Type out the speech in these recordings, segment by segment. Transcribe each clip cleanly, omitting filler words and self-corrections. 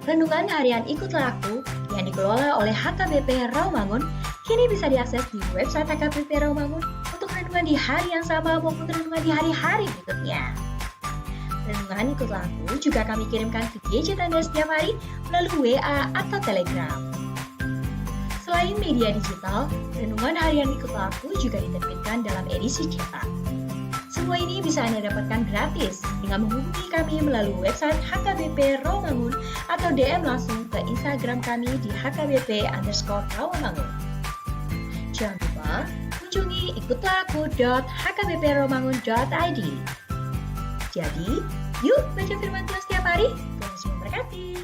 Renungan harian Ikutlah Aku yang dikelola oleh HKBP Rawamangun kini bisa diakses di website HKBP Rawamangun untuk renungan di hari yang sama maupun renungan di hari-hari berikutnya. Renungan Ikutlah Aku juga kami kirimkan ke gadget Anda setiap hari melalui WA atau Telegram. Selain media digital, renungan harian Ikutlah Aku juga diterbitkan dalam edisi cetak. Semua ini bisa Anda dapatkan gratis dengan menghubungi kami melalui website HKBP Rawamangun atau DM langsung ke Instagram kami di HKBP_Rawamangun. Jangan lupa kunjungi ikutlahku.hkbprawamangun.id. Jadi, yuk baca firman Tuhan setiap hari. Tuhan Yesus memberkati.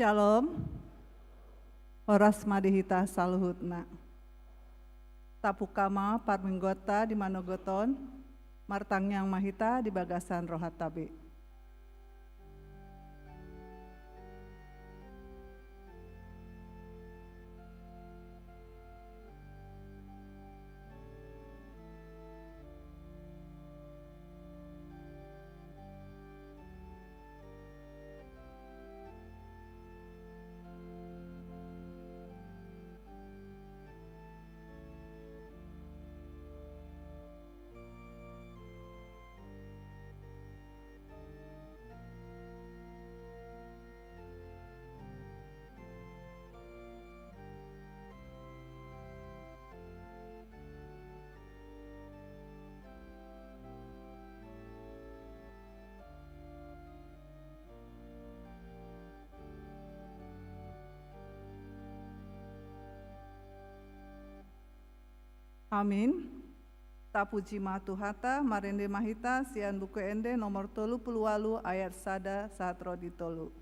Shalom, oras madihita saluhutna. Tapukama parminggota di manogoton, martangyang mahita di bagasan rohatabe. Amin. Tapuji matuhata marende mahita sian buku ende nomor 38 ayat sada satro ditolu.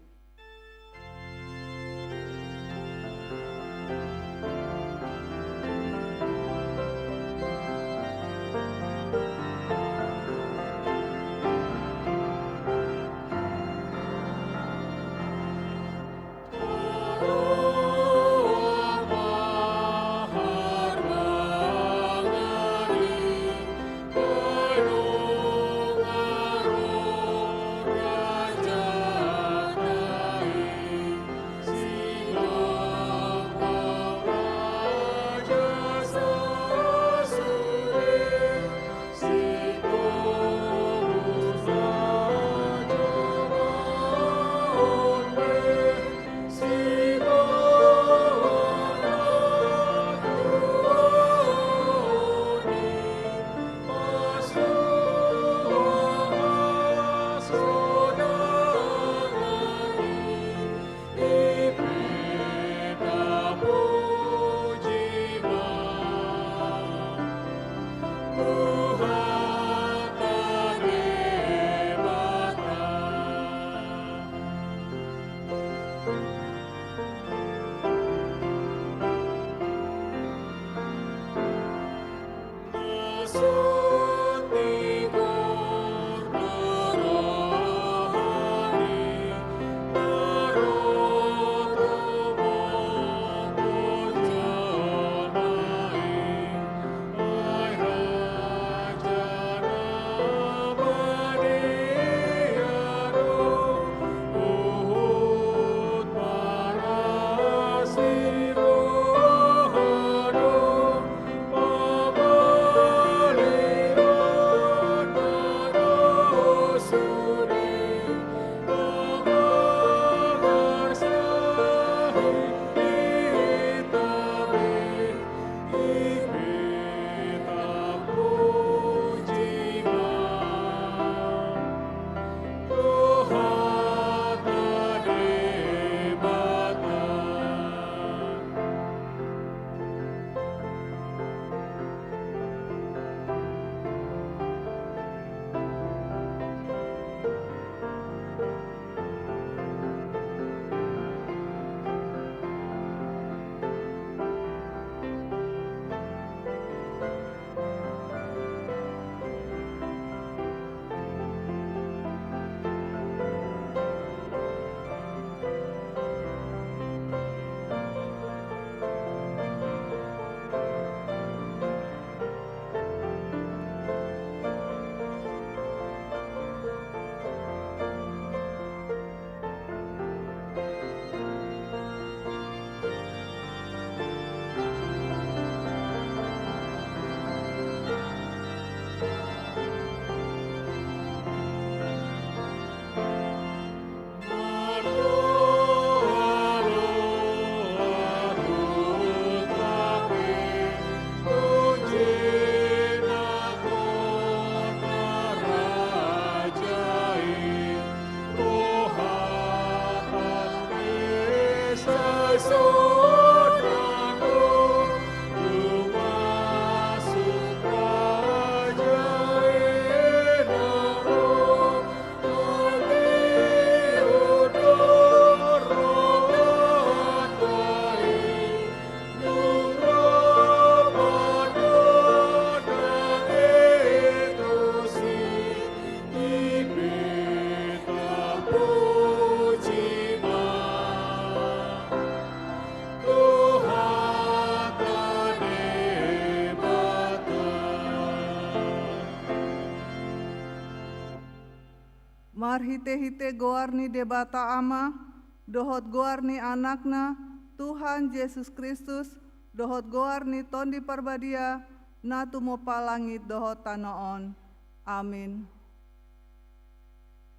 Marhite-hite goarni debata ama, dohot goarni anakna, Tuhan Yesus Kristus, dohot goarni tondi parbadia, na tumopa langit dohot tanoon. Amin.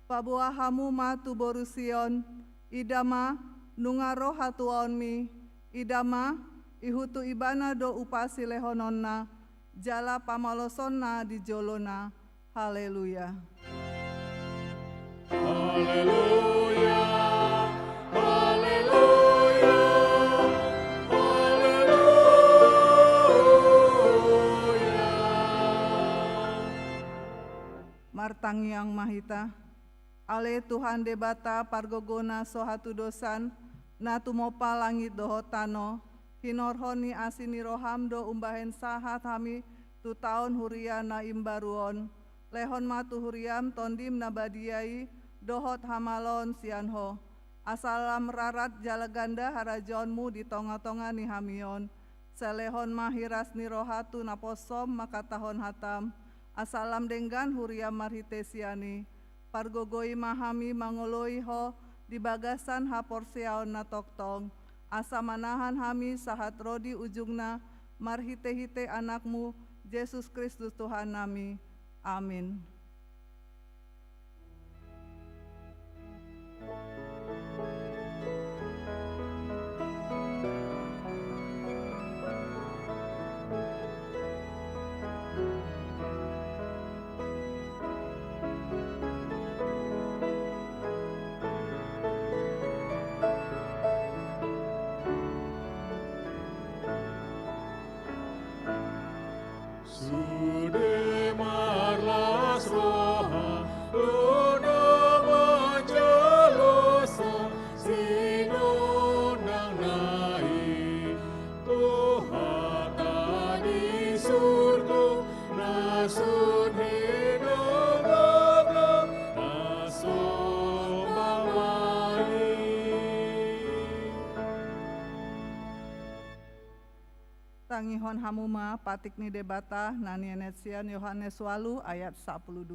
Pabuahamu matu borusion, idama nungaro hatuonmi, idama ihutu ibana do upasi lehononna, jala pamalosonna di jolona. Haleluya. Haleluya, haleluya, haleluya. Martang yang mahita, ale Tuhan debata pargogona sohatu dosan, na tumopa langit dohotano, hinorhoni asini roham do umbahen sahat hami tu taun huria na imbaruon, lehon matu huriam tondim nabadiai, dohot hamalon sianho, asalam rarat jalaganda harajonmu di tonga-tonga ni hamion, selehon mahiras ni rohatu naposom makatahon hatam, asalam denggan huriam marhitesiani, pargogoi mahami mangoloi ho, di bagasan haporsiaon na toktong, asa manahan hami sahat rodi ujungna, marhite-hite anakmu, Yesus Kristus Tuhan nami. Amin. Sude marlas roha, luna menjelosa, sinunang nai, Tuhan di surga, nasun hidup gagah, nasun mamai. Tangihon hamuma patik ni debata nani enetsian Yohanes walu ayat 12.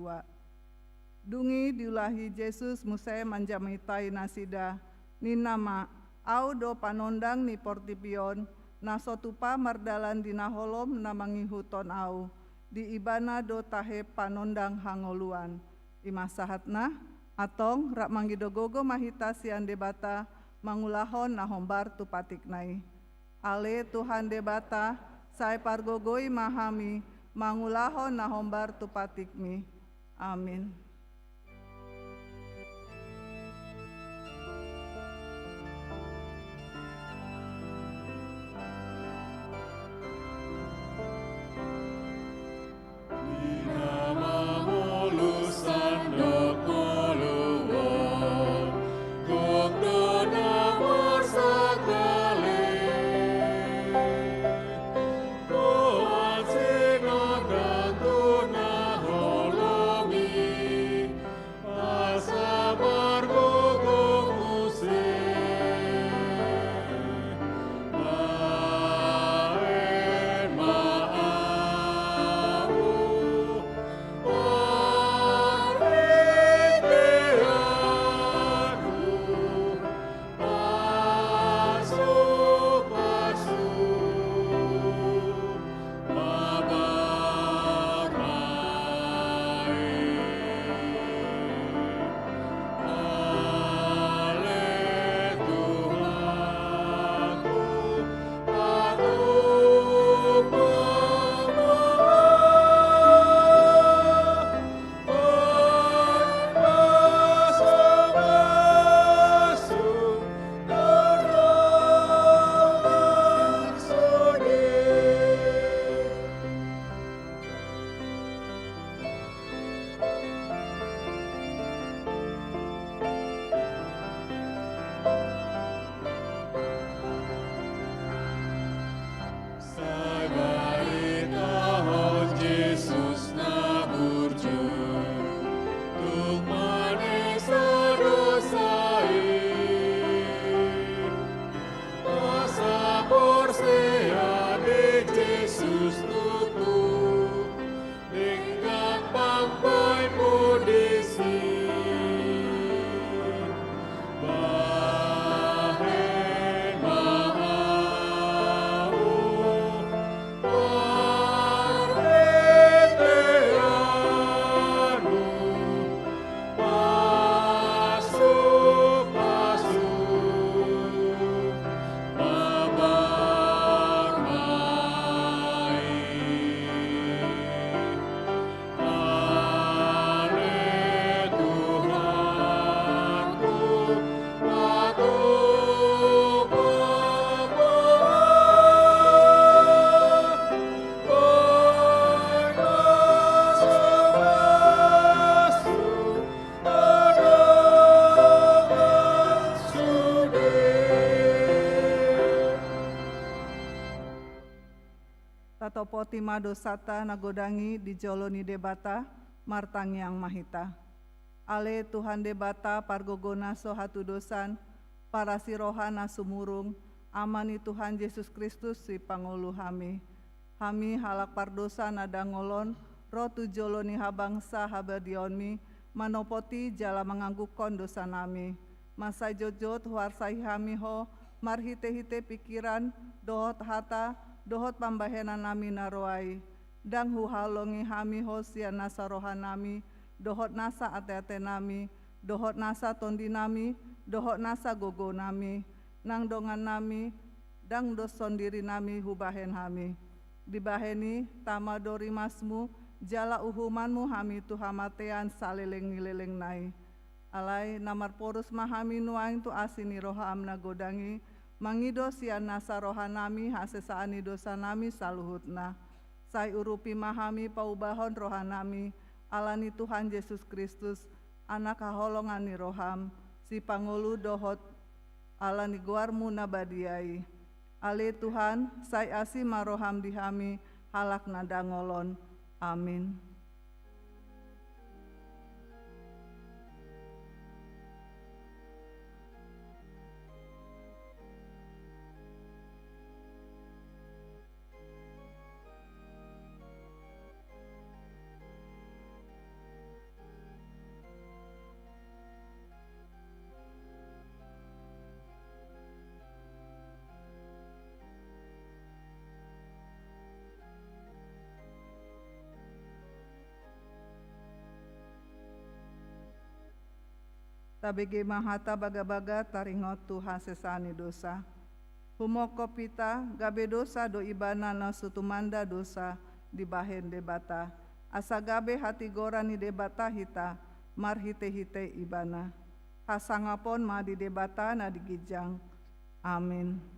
Dungi diulahi Yesus musai manjamitai nasida ni nama au do panondang ni portipion nasotupa mardalan dina holom namangihuton au di ibana do tahe panondang hangoluan imasahatna atong rak manggidogogo mahita sian debata mangulahon nahombar tu patik nai. Ale Tuhan debata, sai pargogoi mahami, mangulahon nahombar tu patikmi. Amin. Tuhan sinodang tuna holomi. potima dosata nagodangi dijoloni debata martangiang mahita. Ale Tuhan debata pargogona sohatu dosan, para sirohana sumurung, amani Tuhan Yesus Kristus si pangulu hami. Hami halak pardosa nada ngolon, rotu joloni habangsa habadionmi, manopoti jala menganggukon dosa nami. Masai jojot huarsai hami ho, marhite-hite pikiran, dohot hata, dohot pambahenan nami naroai. Dang huhalongi hami ho sian nasa rohanami, dohot nasa ate-ate nami, dohot nasa tondi nami, dohot nasa gogo nami, nang dongan nami, dang doson diri nami hubahen hami. Dibaheni tamadori masmu, jala uhumanmu hami tu hamatean saleleng-nileleng nai. Alai namar porus mahami nuaing tu asini roham nagodangi, mangido sian nasa rohanami hasesaani dosa nami saluhutna. Sai urupi mahami paubahon rohanami, alani Tuhan Yesus Kristus, anak haholongani roham, si pangulu dohot alani guarmu nabadiai. Ale Tuhan, sai asi maroham dihami, halak nadangolon. Amin. Tabege mahata baga-baga taringot Tuhan sesani dosa. Humoko pita gabe dosa do ibana na sutumanda dosa dibahen debata. Asa gabe hati gorani debata hita marhite-hite ibana. Hasangapon ma di debata na digijang. Amin.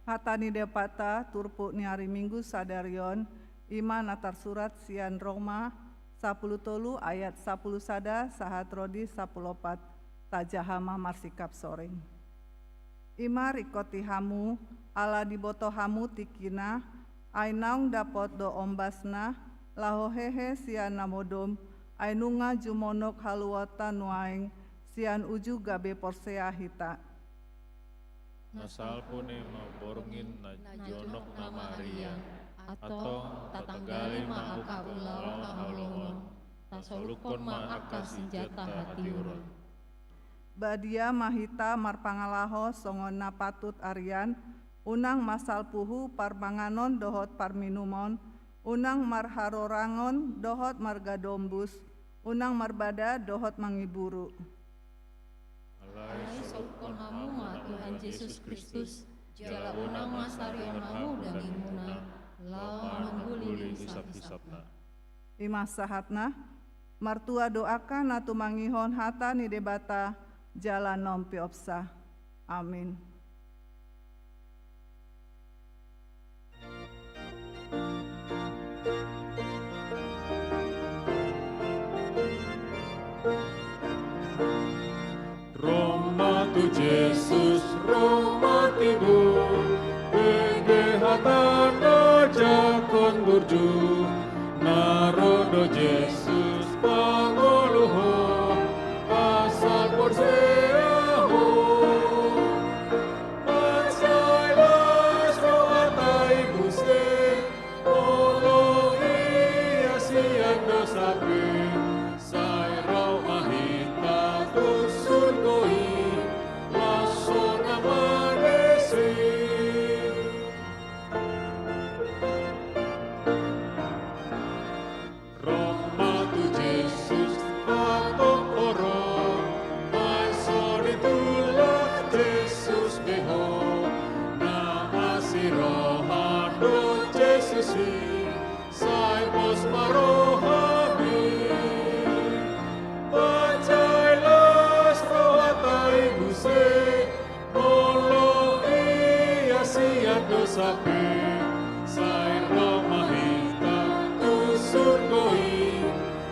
Hatani depata turpu ni hari Minggu sadarion iman atar surat sian Roma 10 tolu ayat 10 sada sahat rodi 14 tajahama marsikap soreng. Ima rikoti hamu ala diboto hamu tikina ainaung dapot do ombasna laho hehe sian namodom ainunga jumonok haluata nuaing sian uju gabe porsea hita. Nasal pune maborngin na jonok na Maria, atong tatanggali maakaulaw kaulungon. tasolukon ma akan senjata hati urang. Badia mahita marpangalaho songonna patut arian, unang masal puhu parmanganon dohot parminumon, unang marharorangon dohot margadombus, unang marbada dohot mangiburu. Alai solukon hamu ma Tuhan Yesus Kristus, jala unang masarion hamu dan imuna, lau mangguli hisap-hisapna. Imah sahatna, martua doakan natu mangihon hata ni debata, jalan nompi opsa. Amin. Roma tu Jesus, Roma tibu, ege hatana jakon burju, narodo Jesus pangoluho, asal porseaho, pansailas roatai guste, olo iya siang dosape, sai Roma hita tusun koi, laso namanesi. Roma tu Jesus patok oro, masori tulak Jesus beho, na asirohano Jesus sai pos marohami, pancailas rohatai buse, olo iya siat dosape, sai Roma hita tusur goi,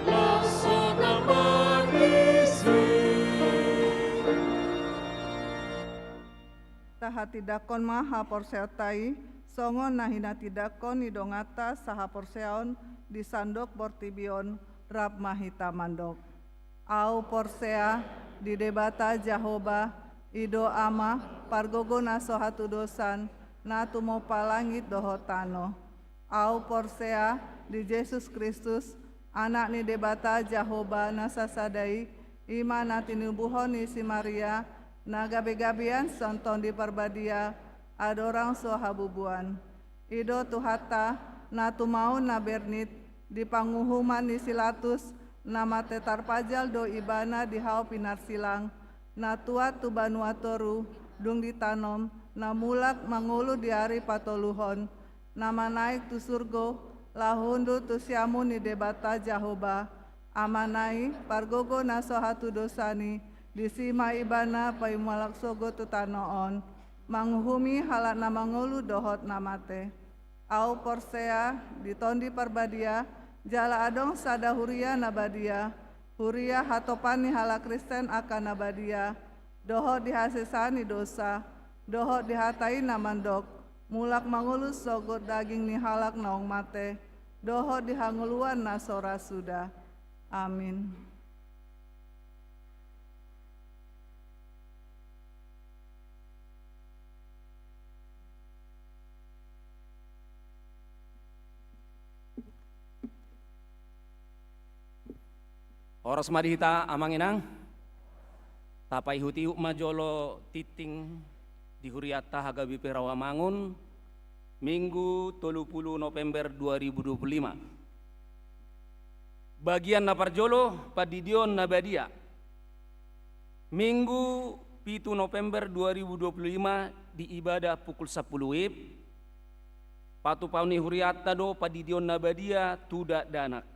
laso namanisi. Taha tidakon maha porseotai, songon nahina tidakon idongata saha porseon di sandok bortibion rab mahita mandok. Au porsea di debata Jahoba, ido ama pargogo naso hatu dosan, natu mo palangit dohotano. Au porsea di Yesus Kristus, anak ni debata Jahoba nasasadai, ima natinubuhon ni si Maria, na gabe-gabean sonton di perbadia, adorang sohabubuan. Ido tuhata, na tumau na bernit, di panguhuman ni silatus, nama tetar pajal do ibana di hau pinar silang, na tuat tu banuatoru, dung ditanom, na mulak mangulu di hari patoluhon, nama naik tu surgo, lahundu tu siamu ni debata Jahoba, amanai pargogo naso hatu dosani, disima ibana paimualak sogo tu tanoon, manguhumi halak na mangulu dohot namate. Au porsea ditondi perbadia, jala adong sada huria nabadia, huria hatopani halak Kristen akan nabadia, dohot dihasesani dosa, dohot dihatai namandok, mulak mangulus sogot daging ni halak naong mate, dohot dihanguluan nasora sudah. Amin. Oras madihita amanginang, tapai huti majolo titing di huriata hagabi perawamangun, Minggu 30 November 2025. Bagian naparjolo padidion nabadia, Minggu 7 November 2025 di ibadah pukul 10 WIB, patu pauni huriata do padidion nabadia tudak danak.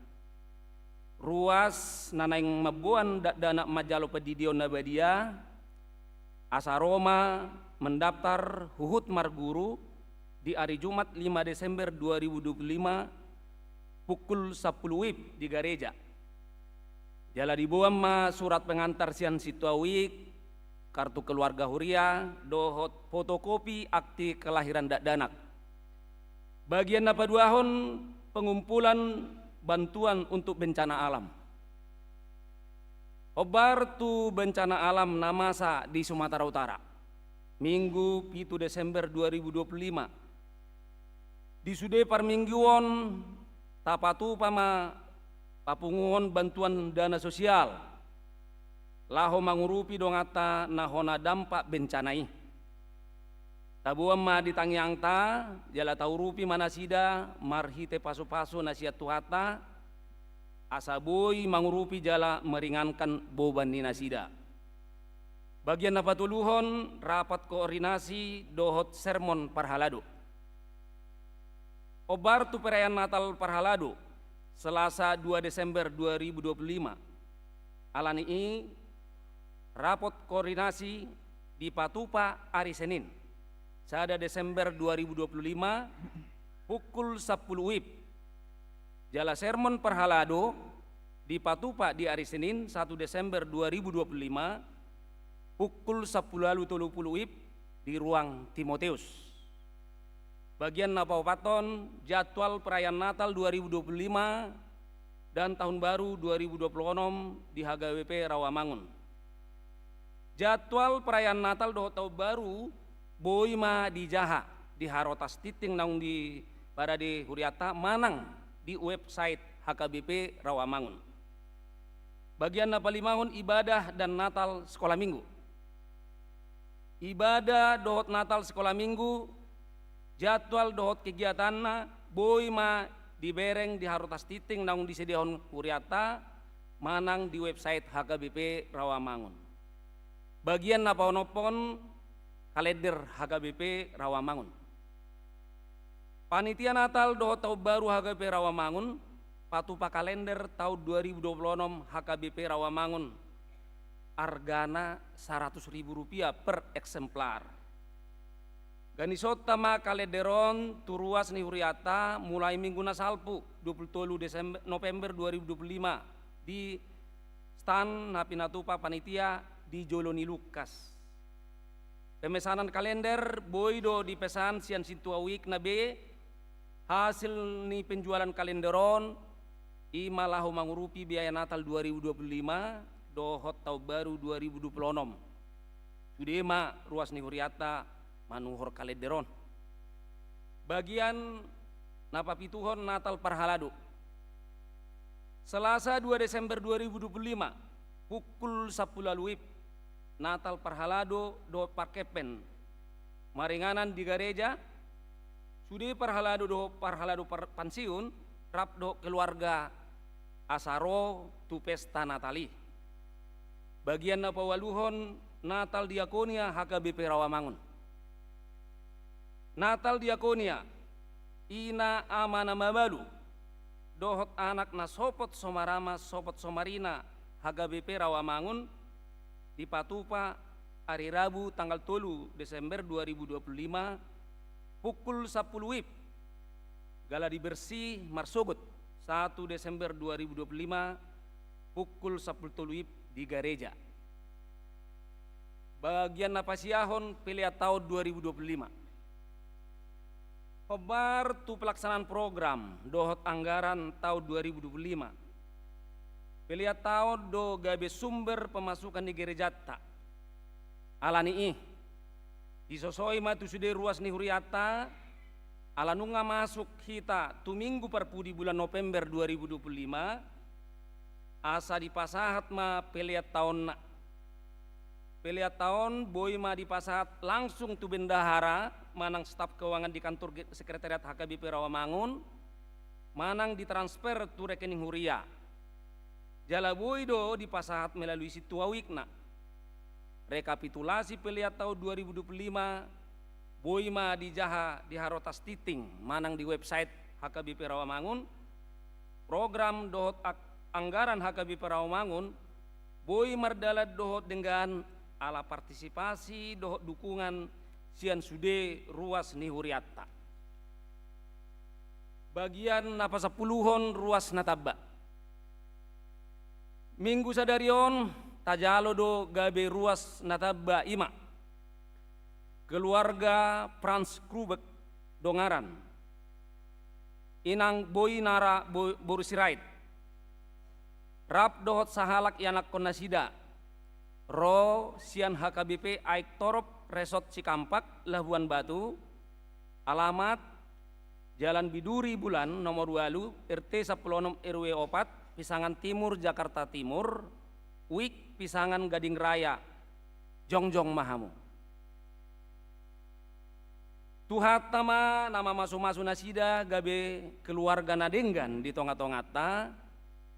Ruas nanaing mabuan danak majalo padidion nabadia, asaroma mendaftar huhut marguru di hari Jumat 5 Desember 2025 pukul 10 WIB di gereja. Jala dibuam ma surat pengantar sian situawik, kartu keluarga huria, dohot fotokopi akti kelahiran danak. Bagian napaduahon pengumpulan bantuan untuk bencana alam. Obar tu bencana alam namasa di Sumatera Utara. Minggu 7 Desember 2025. Di sude parmingguon tapatu pama papunguhon bantuan dana sosial, laho mangurupi dongata nahona dampak bencanai. Tabuam ma ditangyang ta, jala taurupi manasida, marhite paso-paso nasiat tuhata, asaboi mangurupi jala meringankan beban ni nasida. Bagian napatuluhon rapat koordinasi dohot sermon parhalado. Obar tu perayaan Natal parhalado Selasa 2 Desember 2025. Alani ini rapot koordinasi di Patupa hari Senin 1 Desember 2025 pukul 10 WIB. Jala sermon parhalado di Patupa di hari Senin 1 Desember 2025 pukul 10.30 WIB di ruang Timoteus. Bagian napaupaton jadwal perayaan Natal 2025 dan Tahun Baru 2026 di HGWP Rawamangun. Jadwal perayaan Natal do Tahun Baru boima di Jaha di Harotas Titing naung di pada di Huriata manang di website HKBP Rawamangun. Bagian napalimangun ibadah dan Natal sekolah minggu. Ibadah dohot Natal sekolah minggu, jadwal dohot kegiatanna boima dibereng di Harotas Titing naung disediakan Huriata manang di website HKBP Rawamangun. Bagian napaonopon kalender HKBP Rawamangun. Panitia Natal dohot Tahun Baru HKBP Rawamangun Patupa kalender tahun 2026 HKBP Rawamangun argana Rp100.000 per eksemplar. Ganisota ma kalenderon turuas ni Huriata mulai minggu nasalpu 27 November 2025 di stan Napinatupa panitia di Joloni Lukas. Pemesanan kalender boido dipesan sian situawik na B hasil ni penjualan kalenderon imalahu mangurupi biaya Natal 2025 dohot Tahun Baru 2026. Sudema ruas ni Huriata manuhor kalenderon. Bagian napapituhon Natal parhalado. Selasa 2 Desember 2025 pukul 10 WIB Natal parhalado do pakepen maringanan di gereja. Sudi parhalado do parhalado pansiun rap do keluarga asaro tu pesta Natali. Bagian napawaluhon Natal Diakonia HKBP Rawamangun. Natal Diakonia ina amana mabalu dohot anak na sopot somarama sopot somarina HKBP Rawamangun di Patupa hari Rabu tanggal 3 Desember 2025 pukul 10 WIB. Gala dibersih marsogot 1 Desember 2025 pukul 10 WIB di gereja. Bagian napasiahon pilihan tahun 2025. Pebar tu pelaksanaan program dohot anggaran tahun 2025. Pilihan tahun do gabe sumber pemasukan di gereja tak. Alani disosoi matu sude ruas ni Huriata alanunga masuk kita tu minggu perpudi bulan November 2025 asa dipasahat ma peliat tahun boy ma dipasahat langsung tu bendahara manang staf keuangan di kantor sekretariat HKBP Rawamangun manang ditransfer tu rekening Huria. Jala boy do dipasahat melalui situawikna. Rekapitulasi peliat tahun 2025 boy ma di Jaha di Harotas Titing manang di website HKBP Rawamangun program dohot anggaran HKBP Rawamangun boy mardalat dohot dengan ala partisipasi dohot dukungan sian sude ruas ni Huriata. Bagian napa sepuluhon ruas nataba. Minggu sadarion tajalo do gabe ruas nataba ima. Keluarga Frans Krubek dongaran. Inang boy nara borusirait. Rap dohot sahalak yanak konasida. Ro sian HKBP Aik Torop Resort Cikampak Labuan Batu. Alamat Jalan Biduri Bulan nomor 2 RT 16 RW 4 Pisangan Timur, Jakarta Timur, UIK Pisangan Gading Raya, Jongjong Mahamu. Tuhatama nama masu-masu nasida gabe keluarga nadenggan di tonga-tongata,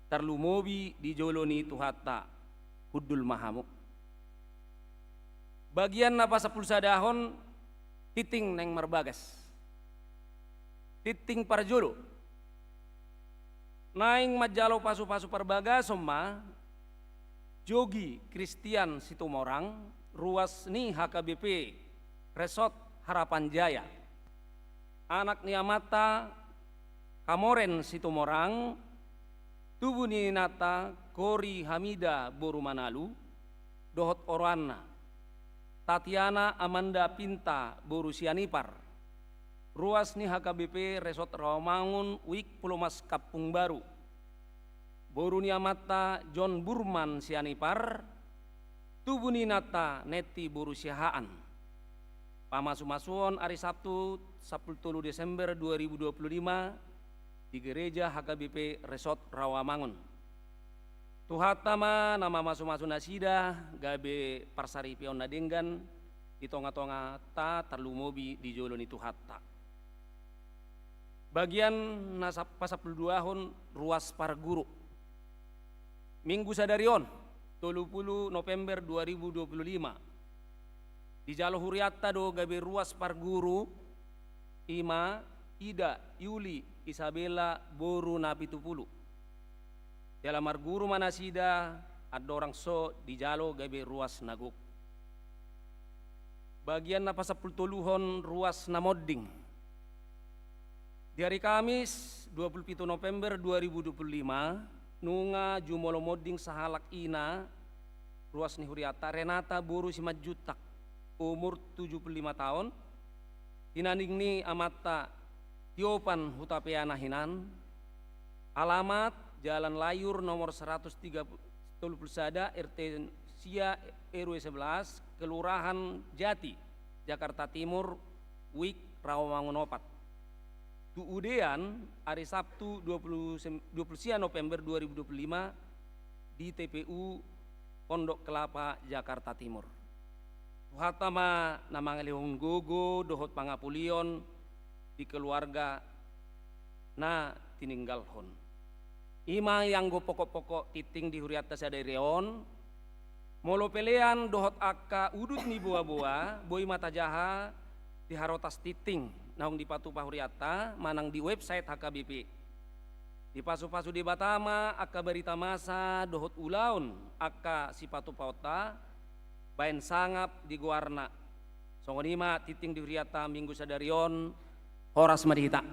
terlumobi di joloni tuhata Hudul Mahamu. Bagian napa 10 sadahon titing neng merbagas. Titing parjolo. Naing majalo pasu-pasu perbagas somma Jogi Kristian Situmorang, ruas ni HKBP Resort Harapan Jaya. Anak ni Amata Kamoren Situmorang, tubuh ni Nata Kori Hamida Boru Manalu, Dohot Orwana, Tatiana Amanda Pinta Boru Sianipar, ruas ni HKBP Resort Rawamangun UIK Pulau Mas Kapung Baru, Boru ni Amata John Burman Sianipar, tubuh ni Nata Neti Boru Siahaan. Pamasu-masuon hari Sabtu 10 Desember 2025 di gereja HKBP Resort Rawamangun. Tuhatama nama masu-masu nasida gabe parsari pion nadenggan di tonga-tonga ta terlumobi di joloni tuhatta. Bagian nasab pasapul duahon ruas parguru. Minggu sadarion 30 November 2025 di Jalo Huriatta do gabe ruas parguru Ima, Ida, Yuli, Isabella, Boru, Napitupulu. Dalam marguru manasida ada orang so di Jalo gabe ruas Naguk. Bagian napa 10 ruas Namodding. Di hari Kamis 27 November 2025 nunga jumolo modding sahalak ina ruas ni Huriatta Renata Boru Simajutak umur 75 tahun, tinanding ni Amata Tiopan Hutapeana Hinan, alamat Jalan Layur nomor 130 Sada RT Sia RW 11 Kelurahan Jati Jakarta Timur UIK Rawamangun 4. Tuudean hari Sabtu 20 November 2025 di TPU Pondok Kelapa Jakarta Timur. Tuhatama nama ngalihong gogo dohot pangapulion di keluarga na tininggalhon. Ima yang go pokok-pokok titing di Huriatta sadaireon molo pelean dohot akka udut ni boa-boa boi mata jaha di harotas titing naung di patu Huriatta manang di website HKBP. Di pasu-pasu di Batama akka berita masa dohot ulaun akka sipatu pauta bain sangap di guarna songonima titing di Huriatta minggu sadarion horas madihita.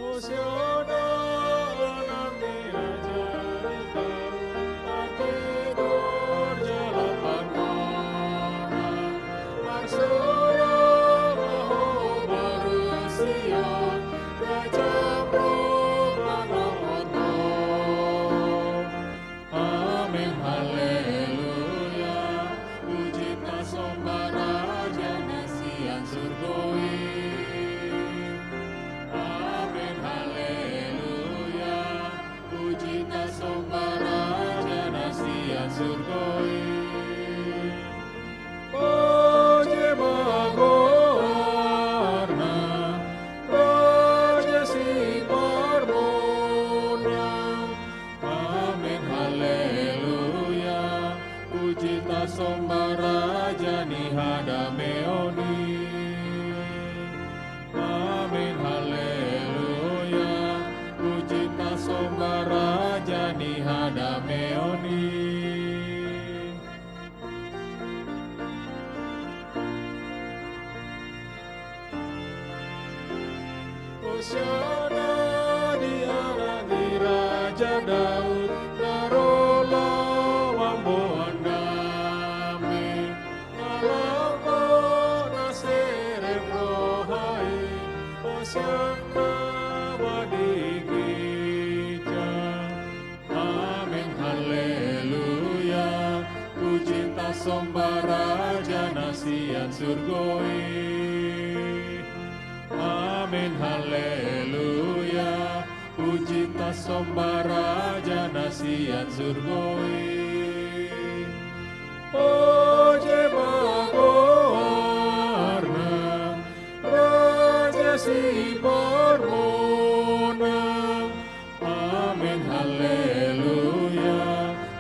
Hosiana anani raja rita, Artidur jalapan mona, Marsura maho baru Sion, Raja Promanopoto. Amin haleluya, puji tasomba raja nasian surgoi. Amin haleluya, puji tasomba raja nasian surgoi. Puji magoarna, raja si parmona. Amin haleluya, puji tasomba raja nihada meoni. Amin haleluya, puji tasomba raja nihada meoni. Hosiana diarani Raja Daud, narola wamboandame, nalamo naserem rohai, Hosiana wadigija. Amin haleluya, puji tasomba raja nasian surgoi. Amin haleluya, puji tasomba raja nasian surgoi. Oje magoarna, raja si parmona. Amin haleluya,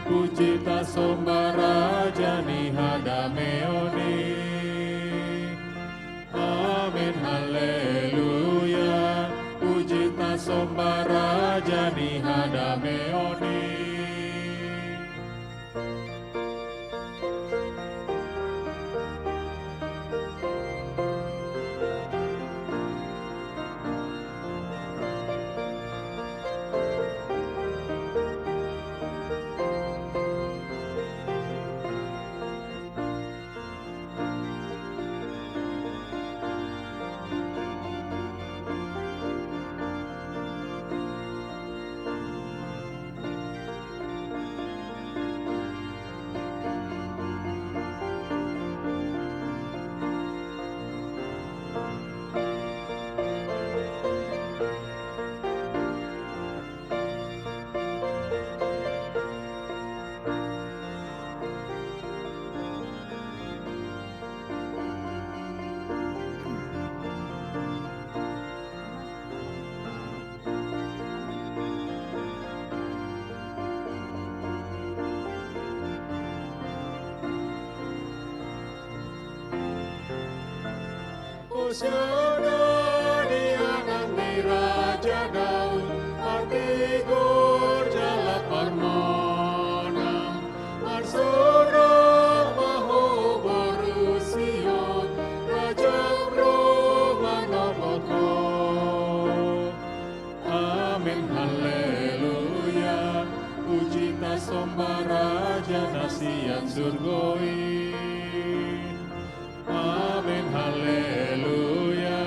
puji tasomba raja nihada meoni. Amin haleluya, puji tasomba raja nihada meoni. Hosiana dianani Raja Daud, Artigur jala parmona, Marsura maho baru Sion, Raja Promanopoto. Amin haleluya, puji tasomba raja nasian surgoi. Amin haleluya,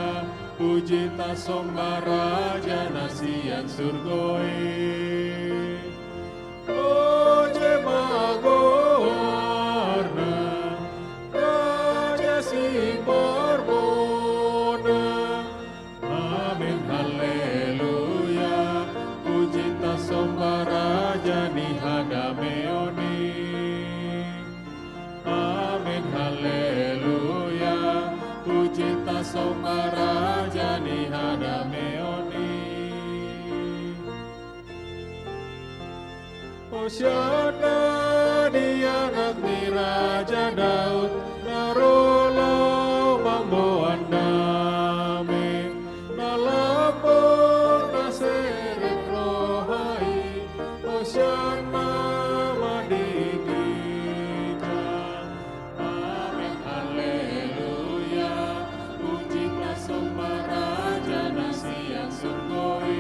puji tasomba raja nasian surgoi. Oje magoarna, raja si parmona. Amin haleluya, puji tasomba raja nihada meoni. Amin haleluya, puji tasomba raja nihada meoni. Hosiana dianani Raja Daud, narola wamboandame, nalamo naserem rohai, Hosiana wadigija. Amin haleluya, puji tasomba raja nasian surgoi.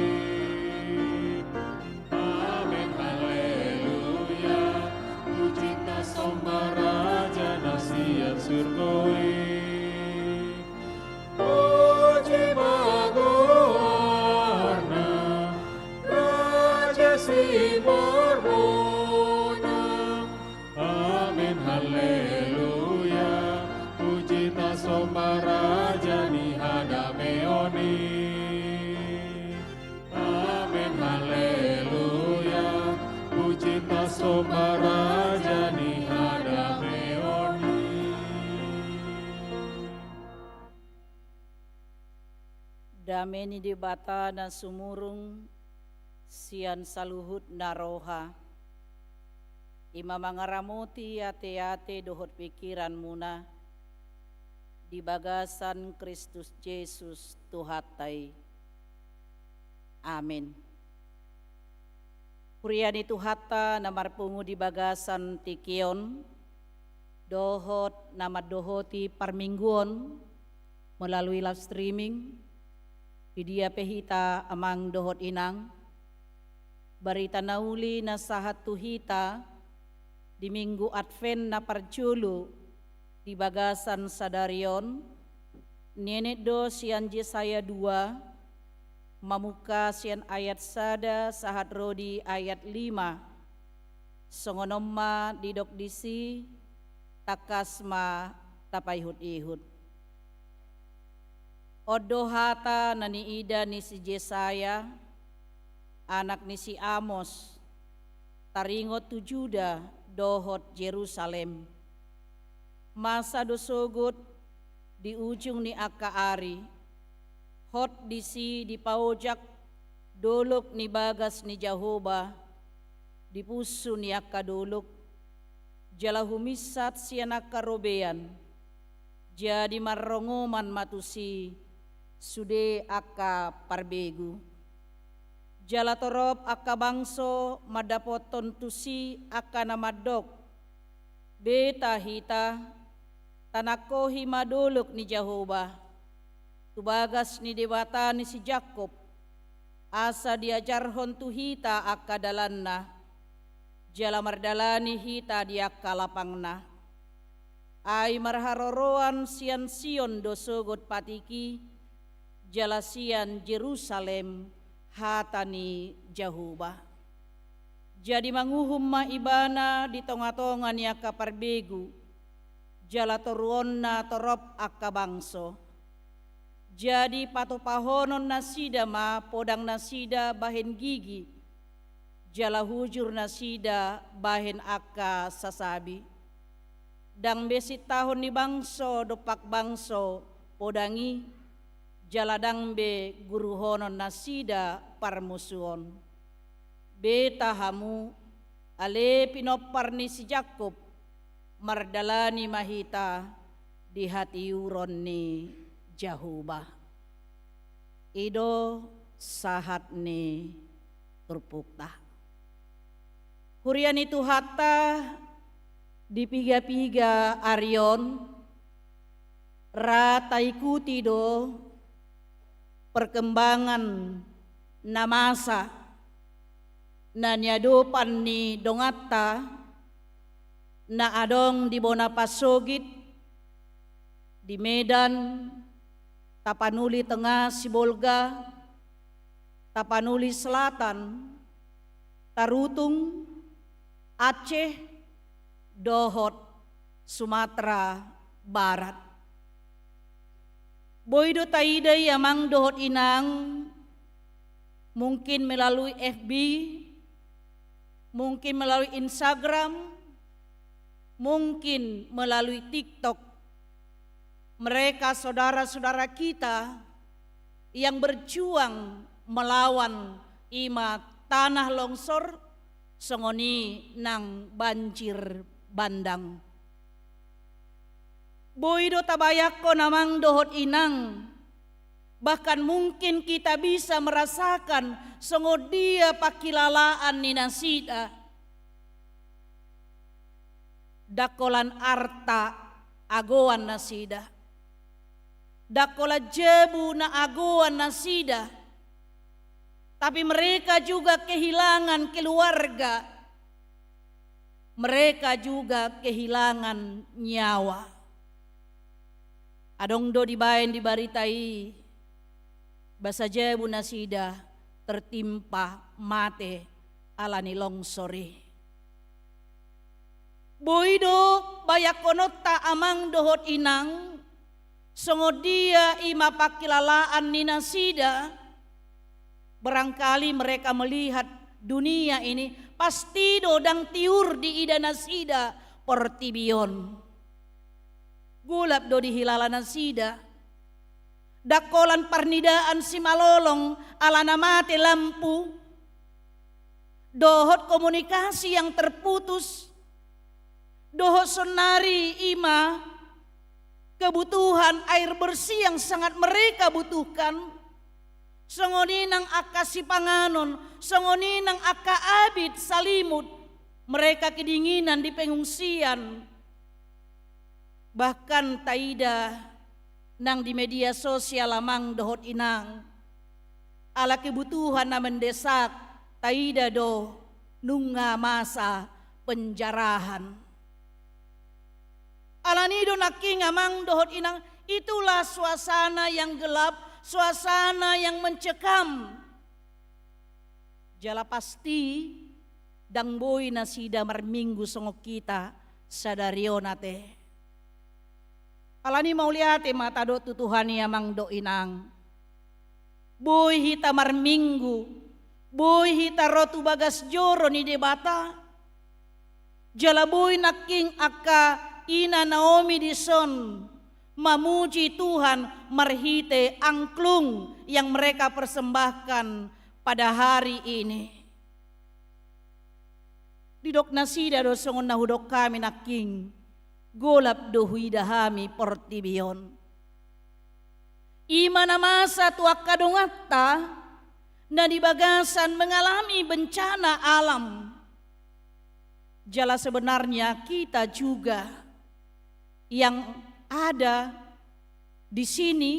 dameni debata na sumurung sian saluhut naroha. Ima mangaramoti ate-ate dohot pikiran muna di bagasan Kristus Yesus Tuhatai. Amin. Kuriani Tuhata namar pungu di bagasan tikion dohot nama dohoti parmingguon melalui live streaming di dia pehita amang dohot inang barita nauli na sahat tuhita di minggu Advent na parjulu di bagasan sadarion nenek do sian Yesaya 2 mamuka sian ayat sada sahat rodi ayat 5 songonomma didok disi takasma tapaihut-ihut. Odo hata nani ida ni si Yesaya anak ni si Amos taringot tu Juda dohot Yerusalem masa dosogot di ujung ni akaari hot disi di paojak dolok ni bagas ni Jehovah di pusu ni akadolok jala humisat sian akarobean jadi marrongoman matusi sude aka parbegu jala torop aka bangso madapoton tusi aka namadok beta hita tanakohi madolok ni Jehovah tubagas ni dewata ni si Jakob asa diajarhon tu hita akka dalanna jala mardalani hita dia kalapangna ai marharoroan sian Sion dosogot patiki jala sian Jerusalem hatani Jehovah jadi manguhum ma ibana di tonga-tonga ni akka parbegu jala toruonna torop akka bangso jadi patopahonon nasida ma podang nasida bahen gigi jala hujur nasida bahen akka sasabi dang besit tahun ni bangso dopak bangso podangi jala dang be guru honon nasida parmusuon beta hamu ale pinopar ni si Jakob mardalani mahita di hati uron ni Jehovah ido sahat ni turpukta hurian itu hatta di piga-piga arion rata ikuti do perkembangan namasa na nyadopan ni dongatta na adong di Bonapasogit di Medan Tapanuli Tengah Sibolga, Tapanuli Selatan, Tarutung, Aceh, Dohot, Sumatera Barat. Boydo taida yamang dohot inang mungkin melalui FB, mungkin melalui Instagram, mungkin melalui TikTok. Mereka saudara-saudara kita yang berjuang melawan ima tanah longsor songoni nang banjir bandang. Boydo tabayako namang dohot inang. Bahkan mungkin kita bisa merasakan songodia pakilalaan ni nasida. Dakolan arta agoan nasida. Dakola jebu na agoan nasida. Tapi mereka juga kehilangan keluarga. Mereka juga kehilangan nyawa. Adong do dibayan dibaritai basa jebu nasida tertimpa mate alani longsori. Boydo bayakonota amang dohot inang songodia ima pakilalaan ni nasida. Barangkali mereka melihat dunia ini pasti dodang tiur di ida nasida portibion. Gulap do di hilala nasida. dakolan parnidaan si malolong alana mati lampu, dohot komunikasi yang terputus, dohot sonari ima kebutuhan air bersih yang sangat mereka butuhkan, songoninang aka si panganon, songoninang aka abid salimut, mereka kedinginan di pengungsian, bahkan taida nang di media sosial amang dohot inang ala kebutuhan na mendesak taida do nunga masa penjarahan. Alanido naking amang dohot inang, itulah suasana yang gelap, suasana yang mencekam. Jala pasti dang boy na sida marminggu songok kita sadario nate. Alani mau lihat mata do tutuhani amang do inang. Boy hita marminggu, boy hita rotu bagas joro ni debata. Jala boy naking aka ina Naomi dison mamuji Tuhan marhite angklung yang mereka persembahkan pada hari ini. Didok nasida do songon nahudok kami naking golap dohui dahami portibion. Imana masa tuak kadongatta na di bagasan mengalami bencana alam. Jala sebenarnya kita juga yang ada di sini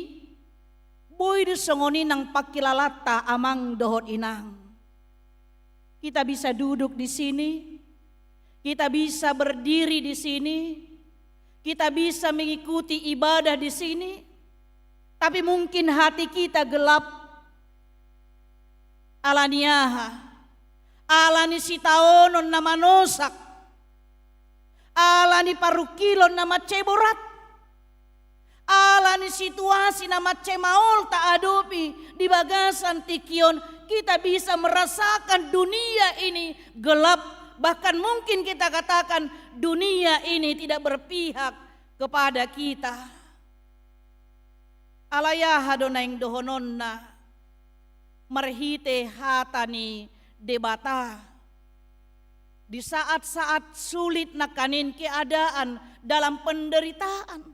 boy disongoni nang pakilalata amang dohot inang. Kita bisa duduk di sini, kita bisa berdiri di sini, kita bisa mengikuti ibadah di sini, tapi mungkin hati kita gelap. Alaniaha, alani sitaonon na manosak, alani parukilon na maceborat, alani situasi na macemaol ta adopi di bagasan tikion. Kita bisa merasakan dunia ini gelap. Bahkan mungkin kita katakan dunia ini tidak berpihak kepada kita. Alayaha donaing dohononna marhite hatani debata. Di saat-saat sulit nakanin keadaan dalam penderitaan.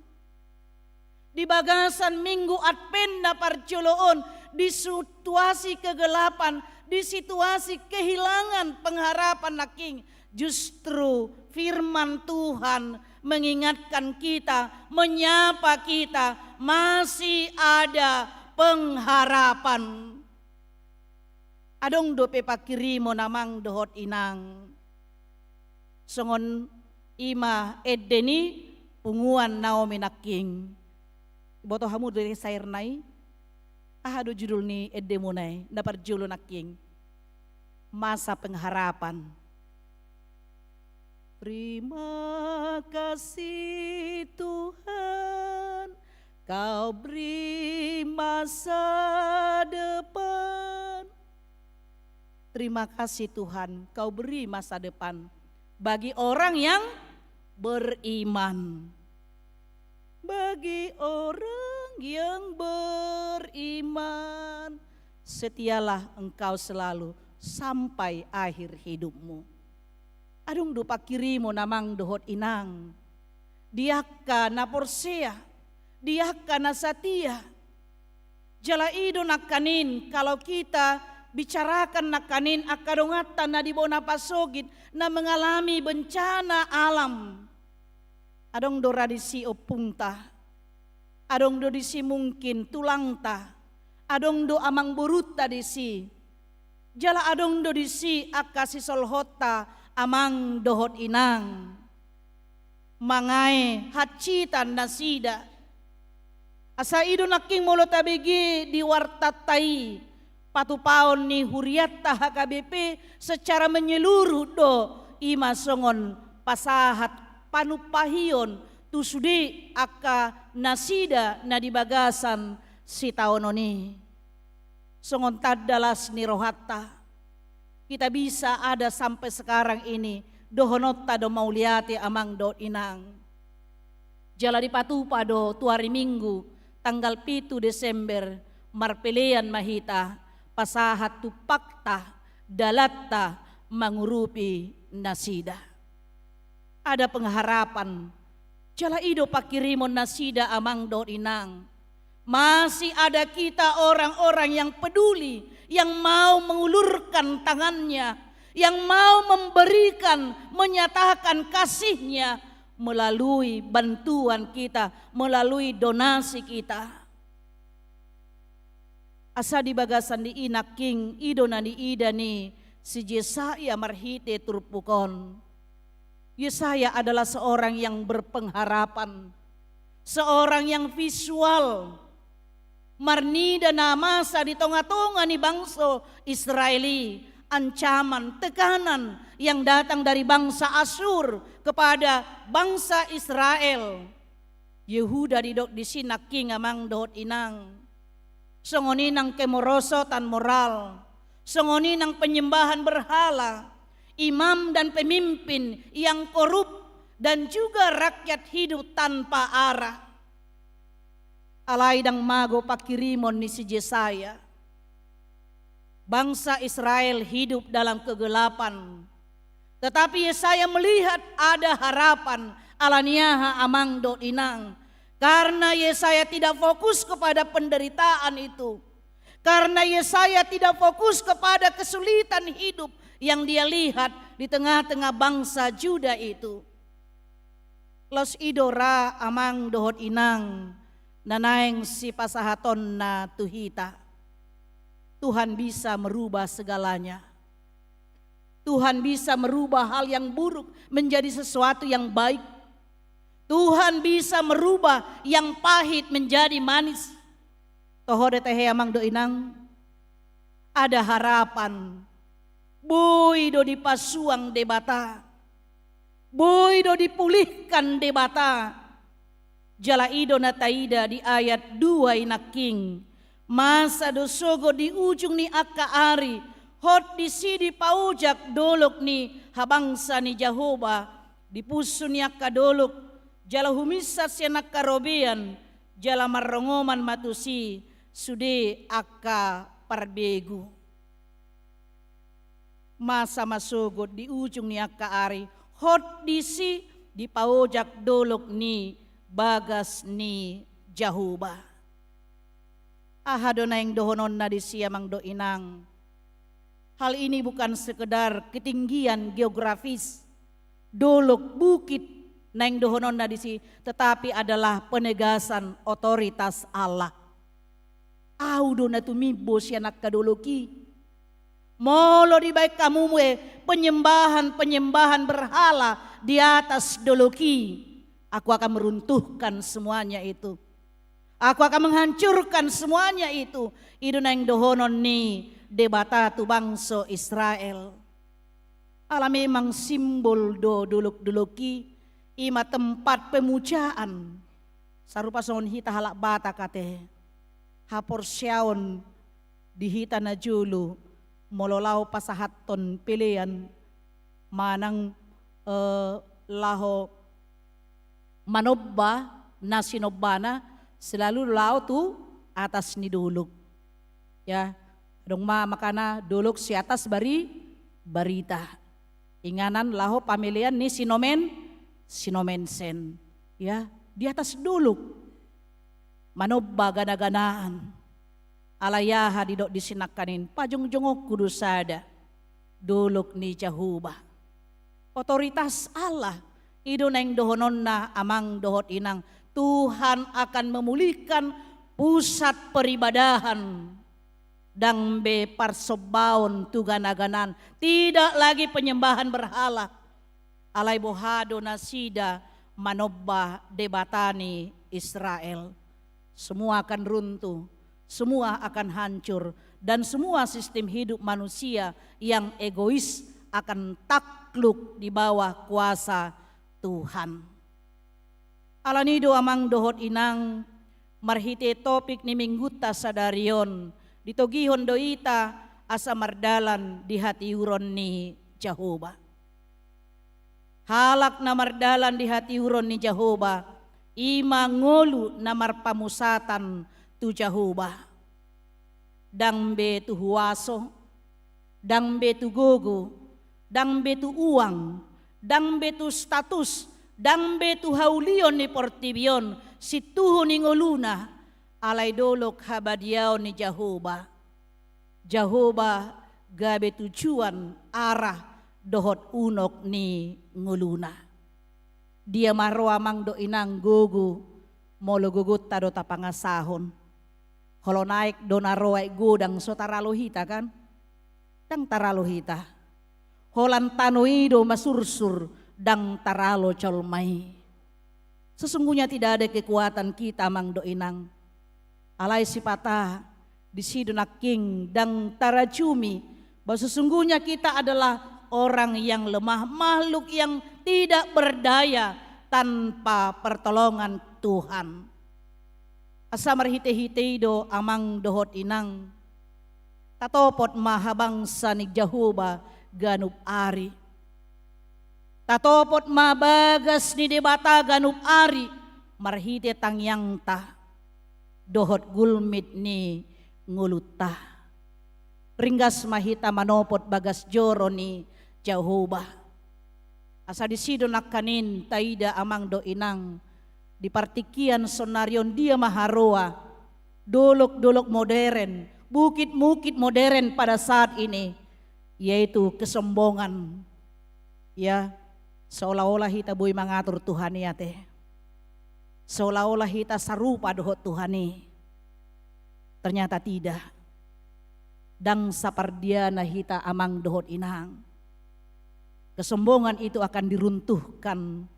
Di bagasan minggu Advent na parjoloon, di situasi kegelapan, di situasi kehilangan pengharapan naking, justru firman Tuhan mengingatkan kita, menyapa kita, masih ada pengharapan. Adong dope pakirimo namang dohot inang. Songon ima edeni punguan Naomi naking. Boto hamu dari sairnai. Ahado judul ni edemunai dapat julu naking masa pengharapan. Terima kasih Tuhan, Kau beri masa depan. Terima kasih Tuhan, Kau beri masa depan bagi orang yang beriman. Bagi orang yang beriman, setialah engkau selalu sampai akhir hidupmu. Adung dupa kirimu namang dohot inang, diaka na porsea, diaka na satia. Jala ido nakanin, kalau kita bicarakan nakanin akadongatan na dibona pasogit na mengalami bencana alam. Adong do radisi opungta, adong do disi mungkin tulangta, adong do amang buruta disi, jala adong do disi akasi solhota amang dohot inang, mangai hacitan nasida, asa ido naking mulo tabigi di wartatai, patupaon ni huriatta HKBP secara menyeluruh do ima songon pasahat panupahion tusudi aka nasida na di bagasan si taononi. Songon tadalas ni rohatta. Kita bisa ada sampai sekarang ini dohonotta do mauliati amang do inang. Jala di patupa do tuari minggu tanggal 7 Desember marpelean mahita pasahat tu pakta dalatta mangurupi nasida. Ada pengharapan jala ido pakirimon nasida amang do inang. Masih ada kita orang-orang yang peduli, yang mau mengulurkan tangannya, yang mau memberikan, menyatakan kasihnya melalui bantuan kita, melalui donasi kita. Asa di bagasan di inaking idona di idani si Yesaya marhite turpukon. Yesaya adalah seorang yang berpengharapan, seorang yang visual. Marnida na masa di tonga-tonga ni bangsa Israeli, ancaman, tekanan yang datang dari bangsa Asyur kepada bangsa Israel. Yehuda didok di sinaking amang dohot inang. Songoni ng kemorosotan moral, songoni ng penyembahan berhala, imam dan pemimpin yang korup dan juga rakyat hidup tanpa arah. Alay dang mago pakirimon ni si Yesaya. Bangsa Israel hidup dalam kegelapan. Tetapi Yesaya melihat ada harapan alaniaha amang do inang. Karena Yesaya tidak fokus kepada penderitaan itu. Karena Yesaya tidak fokus kepada kesulitan hidup yang dia lihat di tengah-tengah bangsa Juda itu. Los idora amang dohot inang. Nanaeng si pasahaton na tuhita. Tuhan bisa merubah segalanya. Tuhan bisa merubah hal yang buruk menjadi sesuatu yang baik. Tuhan bisa merubah yang pahit menjadi manis. Tohode tehe amang do inang. Ada harapan. Boy do dipasuang debata. Boy do dipulihkan debata. Jala ido na taida di ayat 2 inaking. Masa dosogo di ujung ni akaari. Hot di sidi paujak dolok ni habangsa ni Jehovah. Di puso ni akadolok. Jala humisat siya nakarobean. Jala marongoman matusi. Sude aka parbegu. Masa masugod di ujung ni akaari. Hot di si di paujak dolok ni bagas ni Jehovah. Ahado na yung dohonon na di siya mang do inang. Hal ini bukan sekedar ketinggian geografis, dolok bukit na yung dohonon na di si, tetapi adalah penegasan otoritas Allah. Audo na tumibo siya nakaduluki. Molo di baik kamu penyembahan berhala di atas duluki. Aku akan meruntuhkan semuanya itu. Aku akan menghancurkan semuanya itu. Itu nang dohonon ni debata tu bangsa Israel. Ala memang simbol do duluk-duluki ima tempat pemujaan. Sarupa son hita halak bata kate. Hapor syaon di hita na julu mololau pasahaton pilihan manang laho manobba na sinobana selalu lao tu atas ni duluk. Ya, dong makana duluk si atas barita. Inganan laho pamilihan ni sinomensen. Ya, di atas duluk. Manobba gana-ganaan. Alayaha didok disinakanin pajong-jongok kudusada. Duluk ni Jehovah. Otoritas Allah. Ido neng dohonon na amang dohot inang. Tuhan akan memulihkan pusat peribadahan. Dang be parsobaon tuganaganan. Tidak lagi penyembahan berhala. Alay bohado nasida manobba debatani Israel. Semua akan runtuh. Semua akan hancur. Dan semua sistem hidup manusia yang egois akan takluk di bawah kuasa Tuhan. Alanido amang dohot inang marhite topik ni mingguta sadarion ditogihon doita asa mardalan di hati uron ni Jehovah. Halak na mardalan di hati uron ni Jehovah ima ngolu namar pamusatan tu Jehovah. Dang be tu huaso, dang be tu gogo, dang be tu uang, dang be tu status, dang be tu haulion ni portibion, si tuho ni ngoluna, alay dolok habadiaw ni Jehovah. Jehovah gabe tujuan arah dohot unok ni ngoluna. Dia marwa mang do inang gogo, molo gugut tado tapangasahon. Kalau naik do naroay godang so taralohita kan? Dang taralohita. Holan tanoido masursur dang taralo colmai. Sesungguhnya tidak ada kekuatan kita mang do inang. Alay sipata di sido naking dang taracumi. Bahwa sesungguhnya kita adalah orang yang lemah, makhluk yang tidak berdaya tanpa pertolongan Tuhan. Asa marhite-hite do amang dohot inang. Tatopot mahabangsa ni Jehovah ganup ari. Tatopot mabagas ni debata ganup ari. Marhite tangyang ta. Dohot gulmit ni nguluta. Ringgas mahita manopot bagas joro ni Jehovah. Asa disido nakanin taida amang do inang. Di partikian sonarion dia maharoa, dolok-dolok modern, bukit-bukit modern pada saat ini, yaitu kesombongan. Ya, seolah-olah kita boy mengatur Tuhan ya teh. Seolah-olah kita sarupa dohot Tuhani. Ternyata tidak. Dang sapardiana hita amang dohot inang. Kesombongan itu akan diruntuhkan.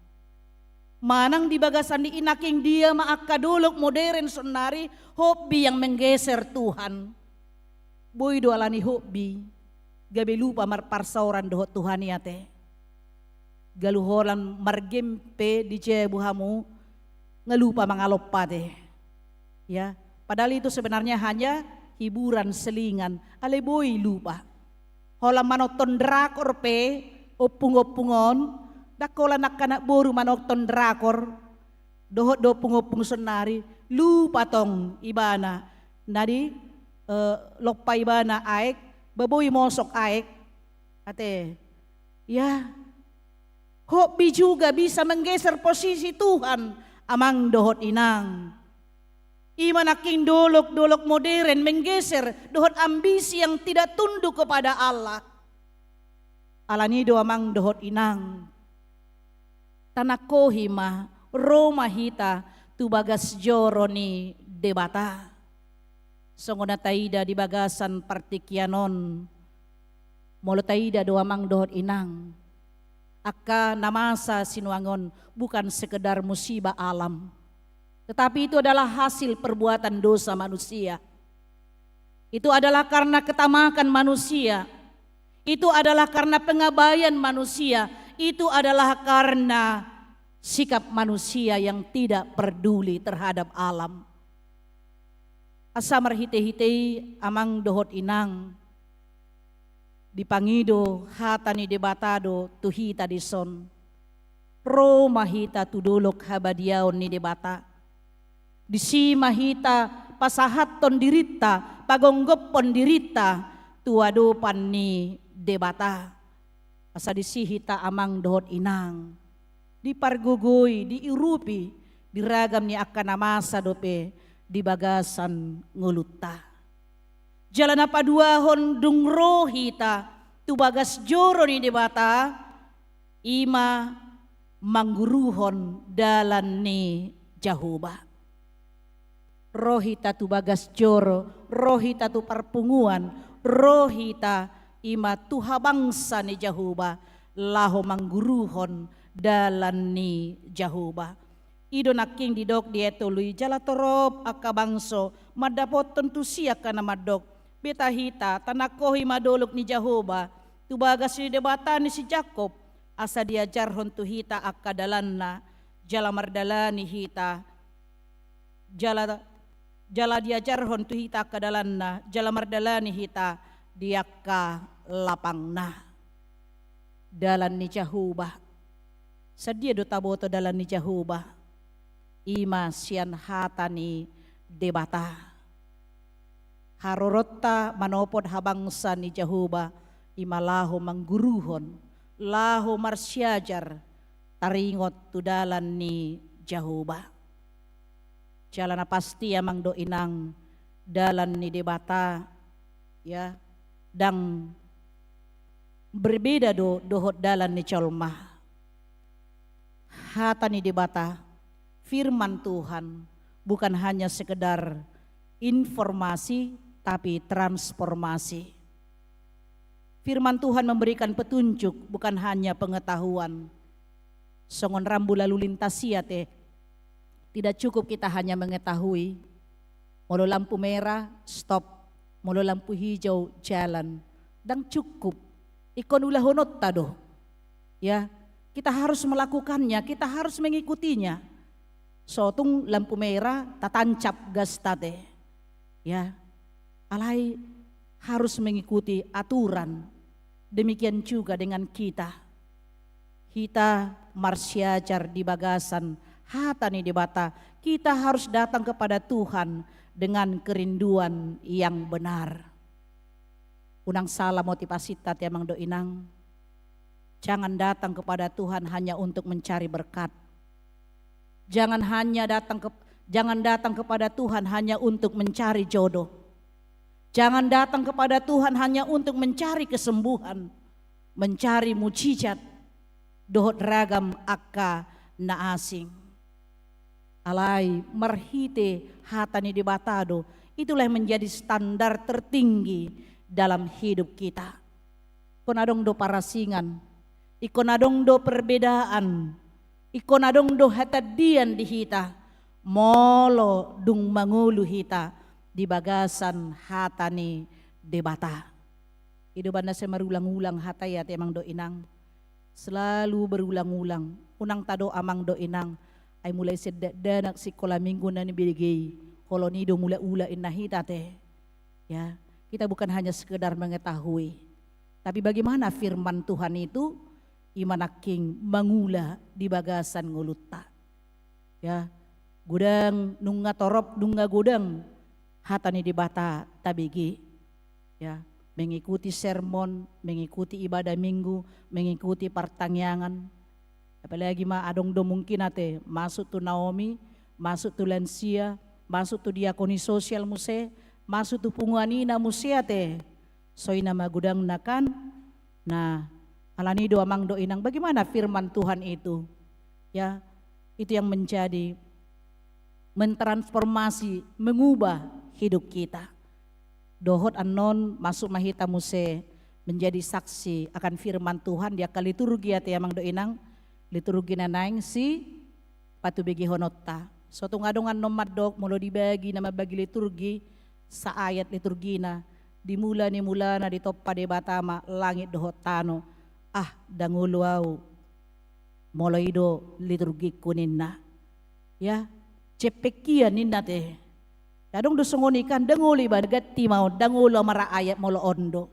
Manang di bagasan di inaking dia maakadulok modern sonari hobi yang menggeser Tuhan. Boy do alani hobi. Gabi lupa marparsauran dohot Tuhan ya teh. Galuhoran margempe di cebuhamu ngelupa mangalopa teh. Ya, padahal itu sebenarnya hanya hiburan selingan. Ale boy lupa. Holam manoton drakor pe opung-opungon. Dakola nak boru manokton drakor dohot do pungopung sonari lupa tong ibana nadi lokpa ibana aek baboy mosok aek ate ya hobi juga bisa menggeser posisi Tuhan amang dohot inang imanaking dolok modern menggeser dohot ambisi yang tidak tunduk kepada Allah alanido amang dohot inang tanakohima Roma hita tubagas joroni debata. Songona taida di bagasan partikianon. Molo taida doamang dohot inang. Aka namasa sinuangon bukan sekedar musibah alam. Tetapi itu adalah hasil perbuatan dosa manusia. Itu adalah karena ketamakan manusia. Itu adalah karena pengabaian manusia. Itu adalah karena sikap manusia yang tidak peduli terhadap alam. Asa marhite-hite amang dohot inang. Dipangido hatani debatado tuhita dison. Pro mahita tudulok habadiaon ni debata. Disi mahita pasahaton dirita, pagonggopon dirita, tuadopan ni debata. Asa disihita amang dohot inang. Dipargugoy, diirupi, diragam ni akan namasa dope di bagasan nguluta. Jalan apa dua hondung rohita tu bagas joro ni debata ima mangguruhon dalan ni Jehovah. Rohita tu bagas joro, rohita tu parpunguan, rohita ima tuha bangsa ni Jehovah laho mangguruhon dalan ni Jehovah. Ido naking didok dietului jalatorob akabangso madapot tentu siya ka na madok betahita tanakohi madolok ni Jehovah tubagas ni debata ni si Jacob asa diajarhon tu hita akadalan na jala mardalani hita jala diajarhon tu hita akadalan na jala mardalani hita diaka lapang na dalan ni Jehovah. Sadia do taboto dalan ni Jehovah. ima sian hatani debata. Harorotta manopod habangsa ni Jehovah ima laho mangguruhon, laho marsyajar taringot tudalan ni Jehovah. Jalana pasti amang do inang dalan ni debata ya, dang berbeda dohot dalan ni colma. Hata ni debata firman Tuhan bukan hanya sekedar informasi tapi transformasi. Firman Tuhan memberikan petunjuk bukan hanya pengetahuan. Songon rambu lalu lintas siate, tidak cukup kita hanya mengetahui. Molo lampu merah stop, molo lampu hijau jalan, dan cukup. Ikon ulah honot tado. Ya, kita harus melakukannya, kita harus mengikutinya. Sotung lampu merah tatancap gas tate. Ya, alai harus mengikuti aturan. Demikian juga dengan kita. Kita marsyajar di bagasan hatani di bata. Kita harus datang kepada Tuhan dengan kerinduan yang benar. Unang salah motivasi tati amang do inang. Jangan datang kepada Tuhan hanya untuk mencari berkat. Jangan datang kepada Tuhan hanya untuk mencari jodoh. Jangan datang kepada Tuhan hanya untuk mencari kesembuhan, mencari mujizat, dohot ragam akka na asing. Alai marhite hatani di batado, itulah yang menjadi standar tertinggi dalam hidup kita. Konadong do parasingan, ikonadong do perbedaan, ikonadong do hatadian di hita, molo dung mangulu hita di bagasan hatani debata. Hidupan na marulang-ulang hatayat emang do inang. Selalu berulang-ulang. Unang tado amang do inang ay mulai sedanak sikola minggu na nibigay. Kolonido mula-ula inahita te. Ya, kita bukan hanya sekedar mengetahui. Tapi bagaimana firman Tuhan itu imanaking mangula di bagasan ngulutta. Ya, gudang nunga torop nunga gudang hatani di bata tabigi, ya, mengikuti sermon, mengikuti ibadah minggu, mengikuti pertanyaan. Apalagi adong do mungkin ate masuk tu Naomi, masuk tu lansia, masuk tu diakoni sosial muse, masuk tu punguanina muse ate. Soina magudang nakan, nah alani do amang do inang. Bagaimana firman Tuhan itu? Ya, itu yang menjadi mentransformasi, mengubah hidup kita. Dohot anon masuk mahita muse menjadi saksi akan firman Tuhan dia kali liturgi ate amang do inang liturgi nanaing si patubigi honotta. Suatu ngadongan nomadok mulo dibagi nama bagi liturgi sa ayat liturgi na dimula ni mula na ditoppa de batama langit dohot tano dangulo au molo ido liturgi kuninna ya cepekian ninna te. Kadang dosongonikan danguli badgati mau dangulo mara ayat molo ondo.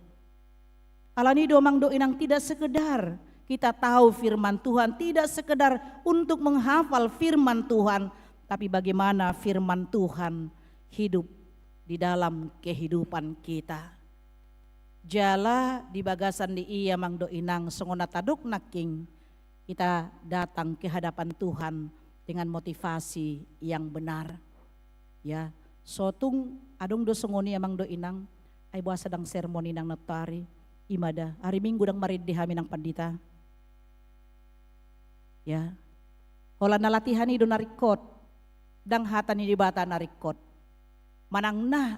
Alani do mang do inang tidak sekedar kita tahu firman Tuhan, tidak sekedar untuk menghafal firman Tuhan, tapi bagaimana firman Tuhan hidup di dalam kehidupan kita. Jala di bagasan di iya mang do inang songona taduk naking kita datang ke hadapan Tuhan dengan motivasi yang benar. Ya. Sotung adong do songoni amang do inang ay buah sedang sermoni nang natari imada hari Minggu dang marid di hami nang pandita. Ya, hola nalatihani do narikot dang hatani di bata narikot manang na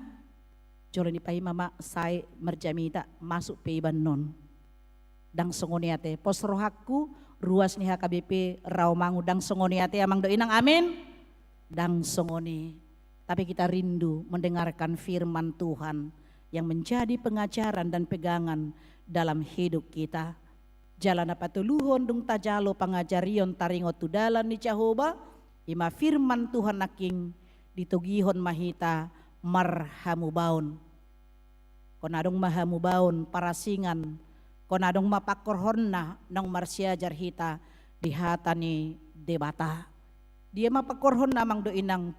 jolo ni pai mama sai merjamita masuk peiban non dang songoni ate pos rohaku ruas ni HKBP Rawamangun dang songoni ate amang do inang amin dang songoni. Tapi kita rindu mendengarkan firman Tuhan yang menjadi pengajaran dan pegangan dalam hidup kita. Jalan apa tuluhon dung tajalo pangajarion taringot tudalan ni Jehovah, ima firman Tuhan naking ditugihon mahita marhamubaon. Konadong mahamubaon parasingan, konadong mapakorhon na nang marsyajar hita di hatani debata. Dia mapakorhon namang do inang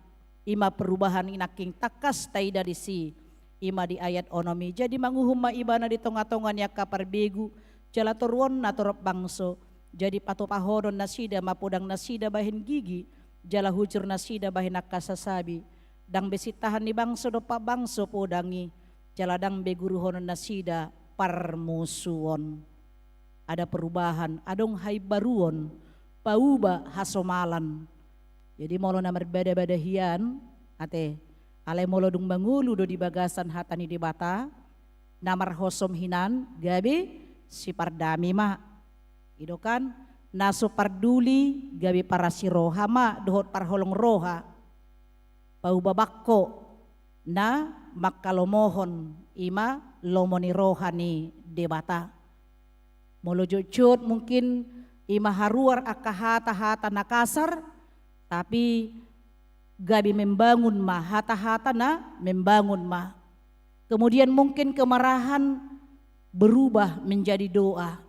ima perubahan inaking takas taida di si ima di ayat onomi. Jadi manguhum maibana di tonga-tongan ya kaparbegu jala turwon na torop bangso. Jadi patopahodon nasida mapudang nasida bahin gigi jala hujur nasida bahin nakasasabi. Dang besitahan ni bangso do pa bangso podangi jala dang beguruhon nasida parmusuon. Ada perubahan, adong hai baruon, pauba hasomalan. Jadi molo na berbeda-beda hian, ate, alay molo dung mangulu do di bagasan hatani di bata, namar hosom hinan, gabi si pardami ma. Ido kan, naso parduli, gabi para si roha ma, dohot parholong roha. Pauba bakko, na makalomohon, ima lomoni roha ni di bata. Molo jujut mungkin ima haruar akahata-hata nakasar, tapi gabi membangun ma, hata-hata na membangun ma. Kemudian mungkin kemarahan berubah menjadi doa.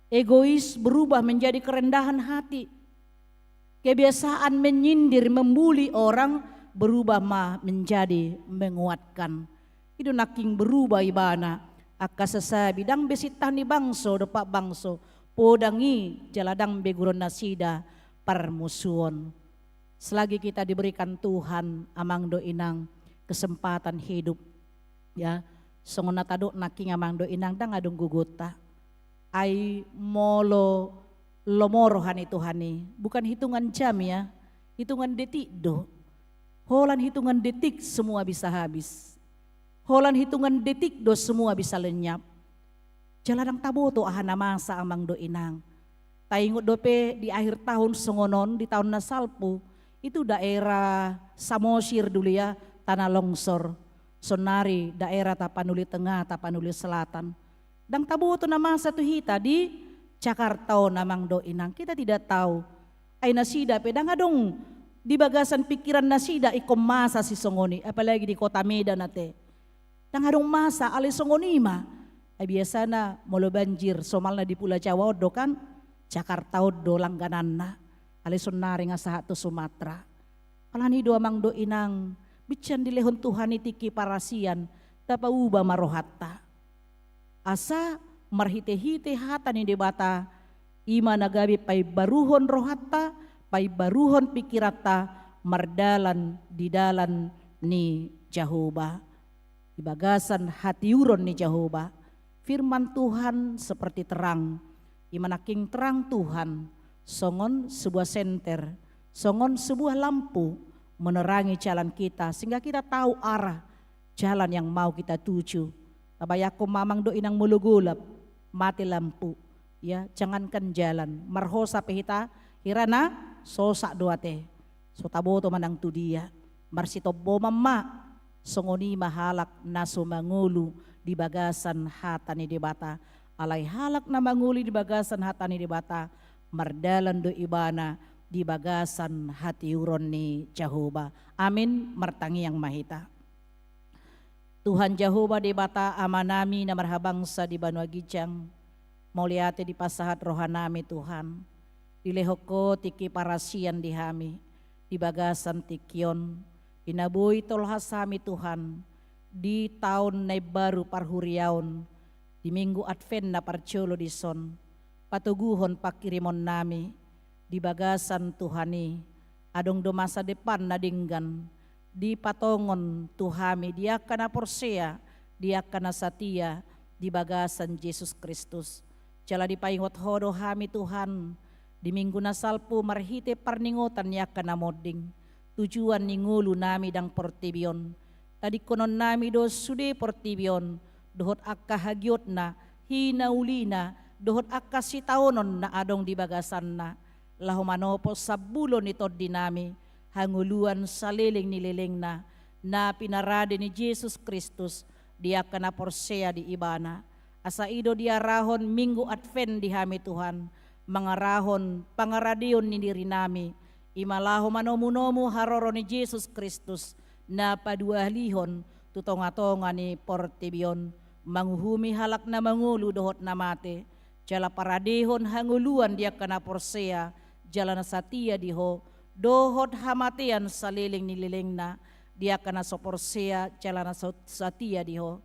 Egois berubah menjadi kerendahan hati. Kebiasaan menyindir, membuli orang berubah ma menjadi menguatkan. Itu naking berubah ibana. Aka sasabi dang besitah ni bangso depak bangso podangi jaladang beguron nasida parmusuon. Selagi kita diberikan Tuhan amang do inang kesempatan hidup ya songon natado naking amang do inang dang adung gugota ai molo lomorohan itu hani bukan hitungan jam ya, hitungan detik do. Holan hitungan detik semua bisa habis. Holan hitungan detik do semua bisa lenyap. Jaladang taboto ahana masa amang do inang. Taingot dope di akhir tahun songonon di tahun nasalpu itu daerah Samosir dulu ya, tanah longsor. Sonari daerah Tapanuli Tengah, Tapanuli Selatan. Dang taboto na masa tu hita di Jakarta namang do inang. Kita tidak tahu. Ay nasida pedang adong di bagasan pikiran nasida ikom masa si songoni apalagi di kota Medan nate. Tangadong masa ali songonima ay biasa na molo banjir somal na di Pulau Jawa do kan Jakarta do langganan na ali sonari nga sa hato Sumatera alani do amang do inang bityan dilehon Tuhan itiki parasian tapauba marohatta asa marhite-hite hata ni debata ima nagabi pay baruhon rohatta pay baruhon pikirata mardalan di dalan ni Jehovah. Di bagasan hatiuron ni Jehovah, firman Tuhan seperti terang, imanaking terang Tuhan, songon sebuah senter, songon sebuah lampu menerangi jalan kita sehingga kita tahu arah jalan yang mau kita tuju. Tabayako mamang do inang mulugulap, mati lampu, ya jangankan jalan, marhosa pehita, hirana sosa doate, so taboto manang tu dia, marsitobo mamma. Songoni mahalak na sumangulu di bagasan hatani di bata alay halak na manguli di bagasan hatani di bata mardalan do ibana di bagasan hatiuron ni Jehovah. Amin martangi yang mahita. Tuhan Jehovah di bata amanami na marhabangsa di Banua Gijang mauliate di pasahat rohanami Tuhan dilehoko tiki parasian di hami di bagasan tikion inabuhi tolhasami Tuhan di tahun na baru parhuriaon di minggu Advent na parcolo di son patuguhon pakirimon nami di bagasan Tuhani adong do masa depan na dinggan di patongon Tuhami dia kana porsea dia kana satia di bagasan Yesus Kristus jala di paingot hodo hami Tuhan di minggu nasalpu marhite parningotan ya kana moding tujuan ningulu nami dang portibion. Tadi konon nami do sude portibion, dohot akka hagiot na, hinaulina, dohot akka sitaonon na adong di bagasan na. Lahumanopo sabulon ito dinami, hanguluan sa liling nililing na pinarade ni Jesus Kristus, dia kana porsea di ibana. Asa ido dia rahon minggu Advent di hami Tuhan, mga rahon pangaradion ni diri nami, imalaho manomu-nomu haroro ni Jesus Kristus na paduahlihon tutonga-tonga ni portibion manguhumi halak na mangulu dohot na mate jala paradehon hanguluan dia kana porsea jala na satia diho dohot hamatian saliling nililingna, dia kana soporsea calana satia diho,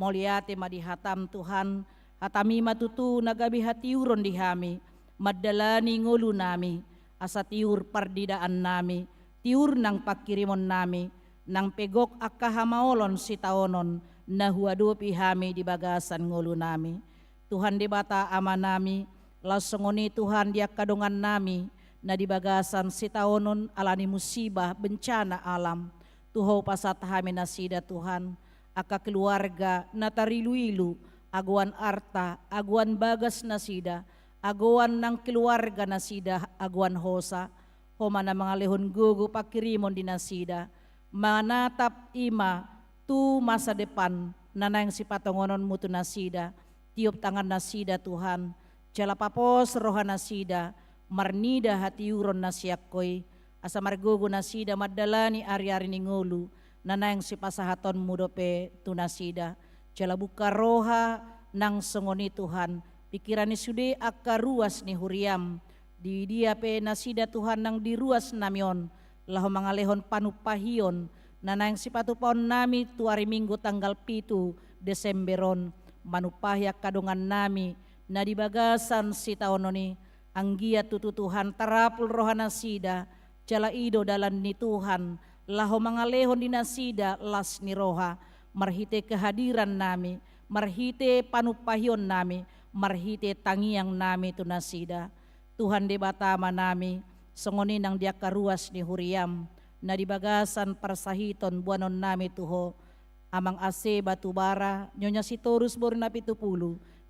moliate madihatam Tuhan, hatami matutu nagabi hatiuron dihami, madalani ngulu nami, asa tiur pardidaan nami, tiur nang pakirimon nami, nang pegok akahamaolon si taonon, na huadupi hami di bagasan ngulu nami. Tuhan di bata ama nami, lasongoni Tuhan dia kadongan nami, na di bagasan si taonon alani musibah bencana alam. Tuho pasat hami nasida Tuhan, aka keluarga natarilu-ilu, aguan arta, aguan bagas nasida, aguan nang keluarga nasida, aguan hosa, homa na mga lehon gugu pakirimon di nasida, manatap ima tu masa depan nanang si patongonon mutu nasida, tiup tangan nasida Tuhan, jala papos roha nasida, marnida hati uron nasiakoy, asa margugu nasida madalani ari-ari ningulu, nanang si pasahaton mudope tu nasida, jala buka roha nang songoni Tuhan, pikiran ni sude akka ruas ni huriam, di dia pe nasida Tuhan nang diruas namion, laho mangalehon panupahion, nanang si patupon nami tu hari Minggu tanggal 7 Desemberon, manupahya kadongan nami, na di bagasan si taononi, anggia tutu Tuhan tarapul rohana sida, jala ido dalan ni Tuhan, laho mangalehon di nasida las ni roha, marhite kehadiran nami, marhite panupahion nami, marhite tangiang nami tu nasida. Tuhan di batama nami, songoni nang dia karuas ni huriam, na di bagasan parsahiton buanon nami tuho, amang ase batubara, nyonya si Torus borna 70,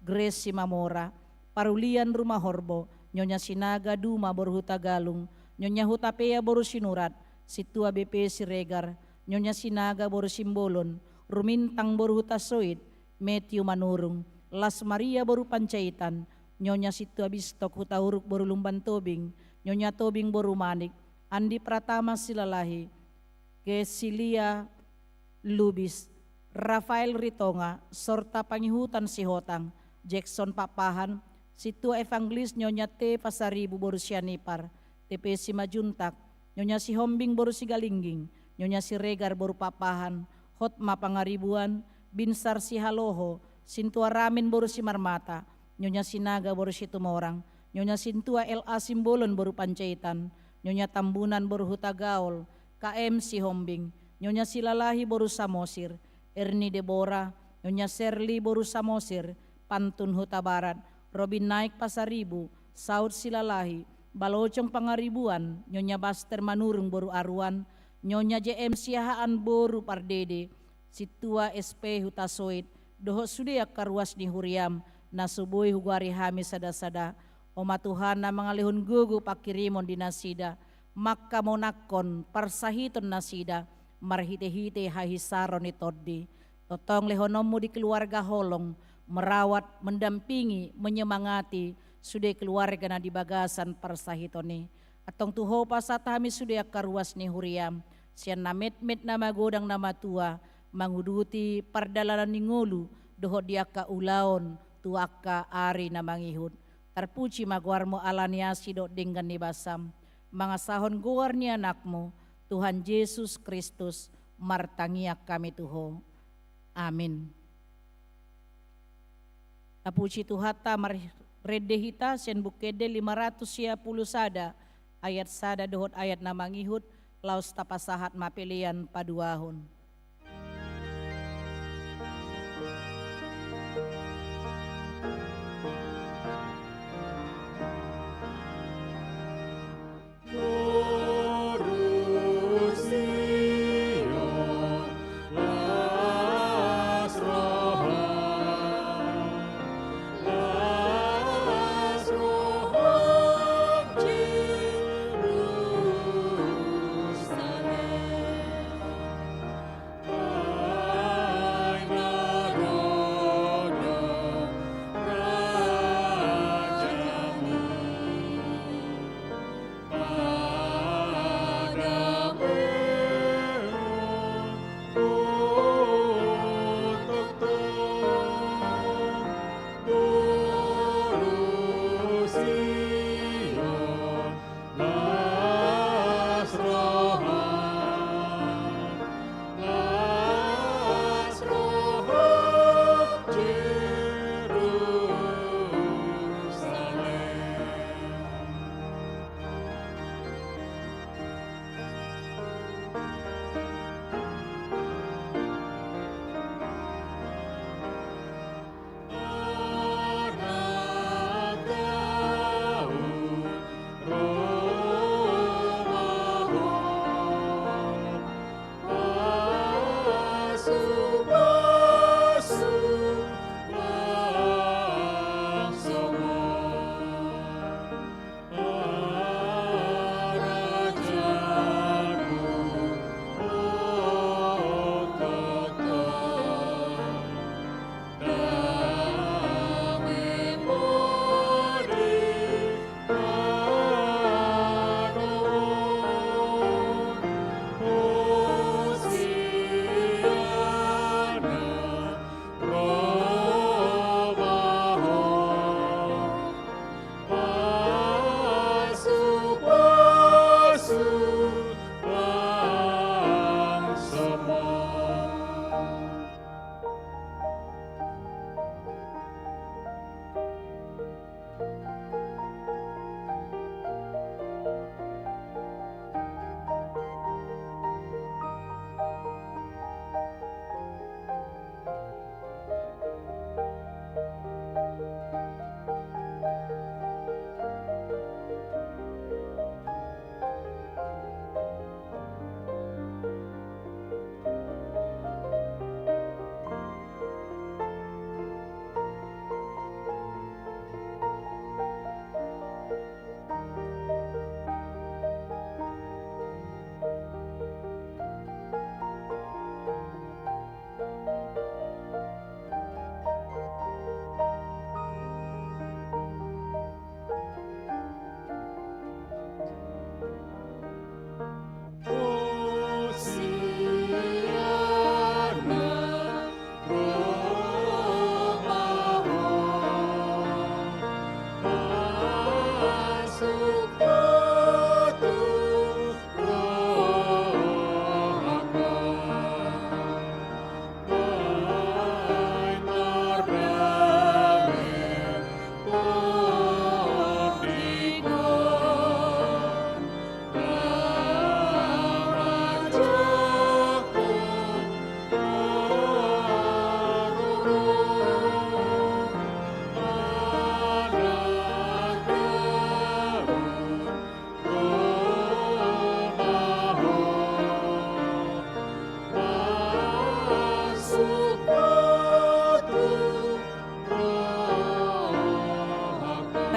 Grace si Mamora, parulian rumah horbo, nyonya sinaga duma boru Tagalung, nyonya hutapea boru sinurat, si tua BP si Regar, nyonya sinaga boru simbolon, rumintang boru hutasoid, Matthew Manurung, Las Maria boru Pancaitan, nyonya si tua Bistok hutauruk boru Lumban Tobing, nyonya Tobing boru Manik, Andi Pratama Silalahi, Kesilia Lubis, Rafael Ritonga, Sorta Pangihutan si Hotang, Jackson Papahan, Situ Evangelis nyonya T Pasaribu boru Sianipar, TP si Majuntak, nyonya si Hombing boru si Galingging, nyonya si Regar boru Papahan, Hotma Pangaribuan, Binsar si Haloho, Sintua Ramin boru si Marmata, nyonya si Naga boru si Tumorang, nyonya Sintua LA Simbolon boru Pancaitan, nyonya Tambunan boru Hutagaol, KM si Hombing, nyonya si Lalahi boru Samosir, Erni Debora, nyonya Serli boru Samosir, Pantun Hutabarat, Robin Naik Pasaribu, Saud Silalahi, Balocong Pangaribuan, nyonya Baster Manurung boru Aruan, nyonya JM Siahaan boru Pardede, Situa SP Hutasoid, doho sudia karuas ni huriam, nasuboy hugari hami sada-sada, Oma Tuhan na mga lihon gugu pakirimon di nasida, makka monakon parsahiton nasida, marhite-hite hahisaron ni Toddi. Totong lehonomu di keluarga holong, merawat, mendampingi, menyemangati, sudah keluarga na di bagasan parsahitoni. Atong tuho pasat hami sudah karuas ni huriam, sian namit-mit na magodang nama tua, manguduti pardalanan ni ngulu, doho dia ka ulaon, tuaka ari na mangihud. Tarpuci magwarmo alaniasi do dinggan ni basam, mga sahon guar ni anakmu, Tuhan Yesus Kristus, martangiak kami tuho. Amin. Tapuci tuhata redehita sen bukede 510 sada, ayat sada dohot ayat na mangihud, laus tapasahat mapilian paduahon.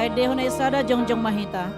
Sai dehon esada jongjong mahita.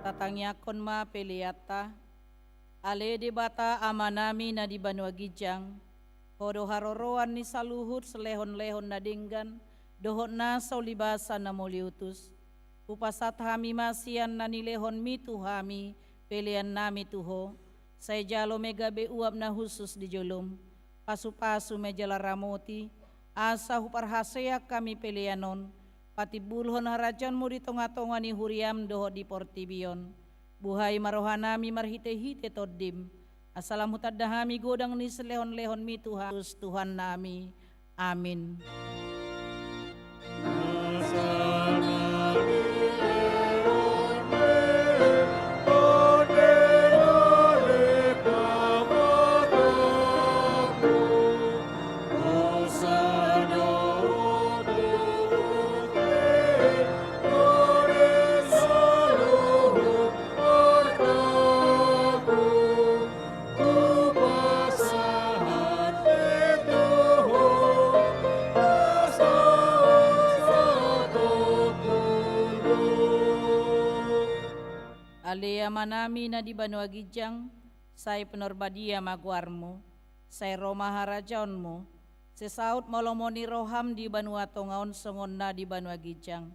Tatangnyakon ma peliata, ale di bata amanami na di Banua Gijang, hodo haroroan ni saluhut selehon-lehon na dinggan, dohot na saulibasa na moliutus, upasat hami masian na nilehon mi tuhami, pelian nami tuho, say jalo megabe uap na husus di jolum, pasu-pasu mejala ramoti, asa huparhasea kami pelianon, pati bulhon harajan mo di tonga-tonga ni huriam doho di portibion. Buhay marohanami marhite-hite toddim. Asalamu tadahami godang ni selehon-lehon mi Tuhan nami. Amin. Alea manami na di Banua Gijang, say penorbadia maguarmo, say Roma harajaonmo, sesaut molomoni roham di Banua Tongaon songon na di Banua Gijang,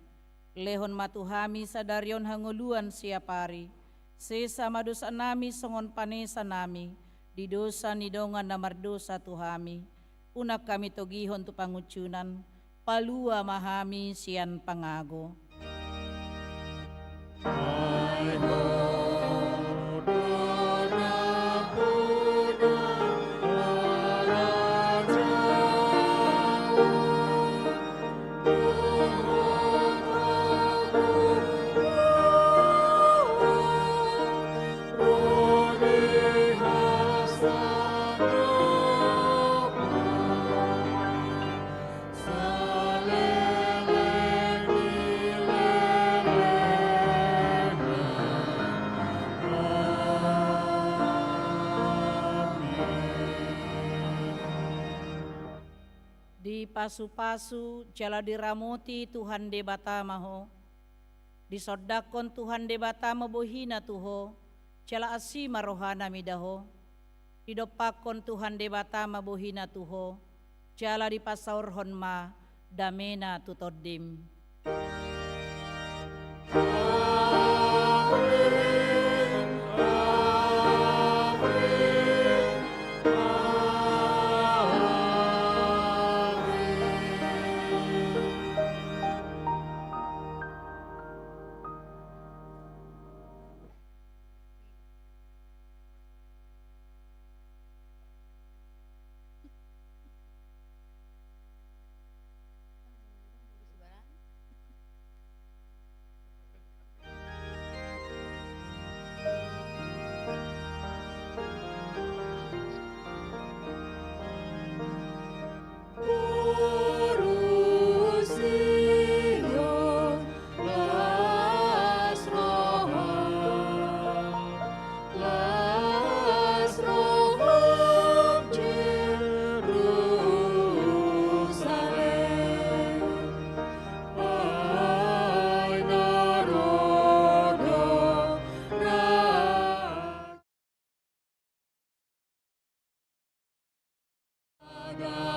lehon matuhami sadarion hanguluan siapari, sesama dosa nami songon panesa nami, di dosa nidongan na mardosa tuhami, unak kami togihon tu pangucunan, palua mahami sian pangago. Di pasu-pasu jala diramoti Tuhan debata maho, di sodakon Tuhan debata mabohina tuho, jala asi marohana midaho, di dopakon Tuhan debata mabohina tuho, jala di pasaurhon ma damena tutoddim. God.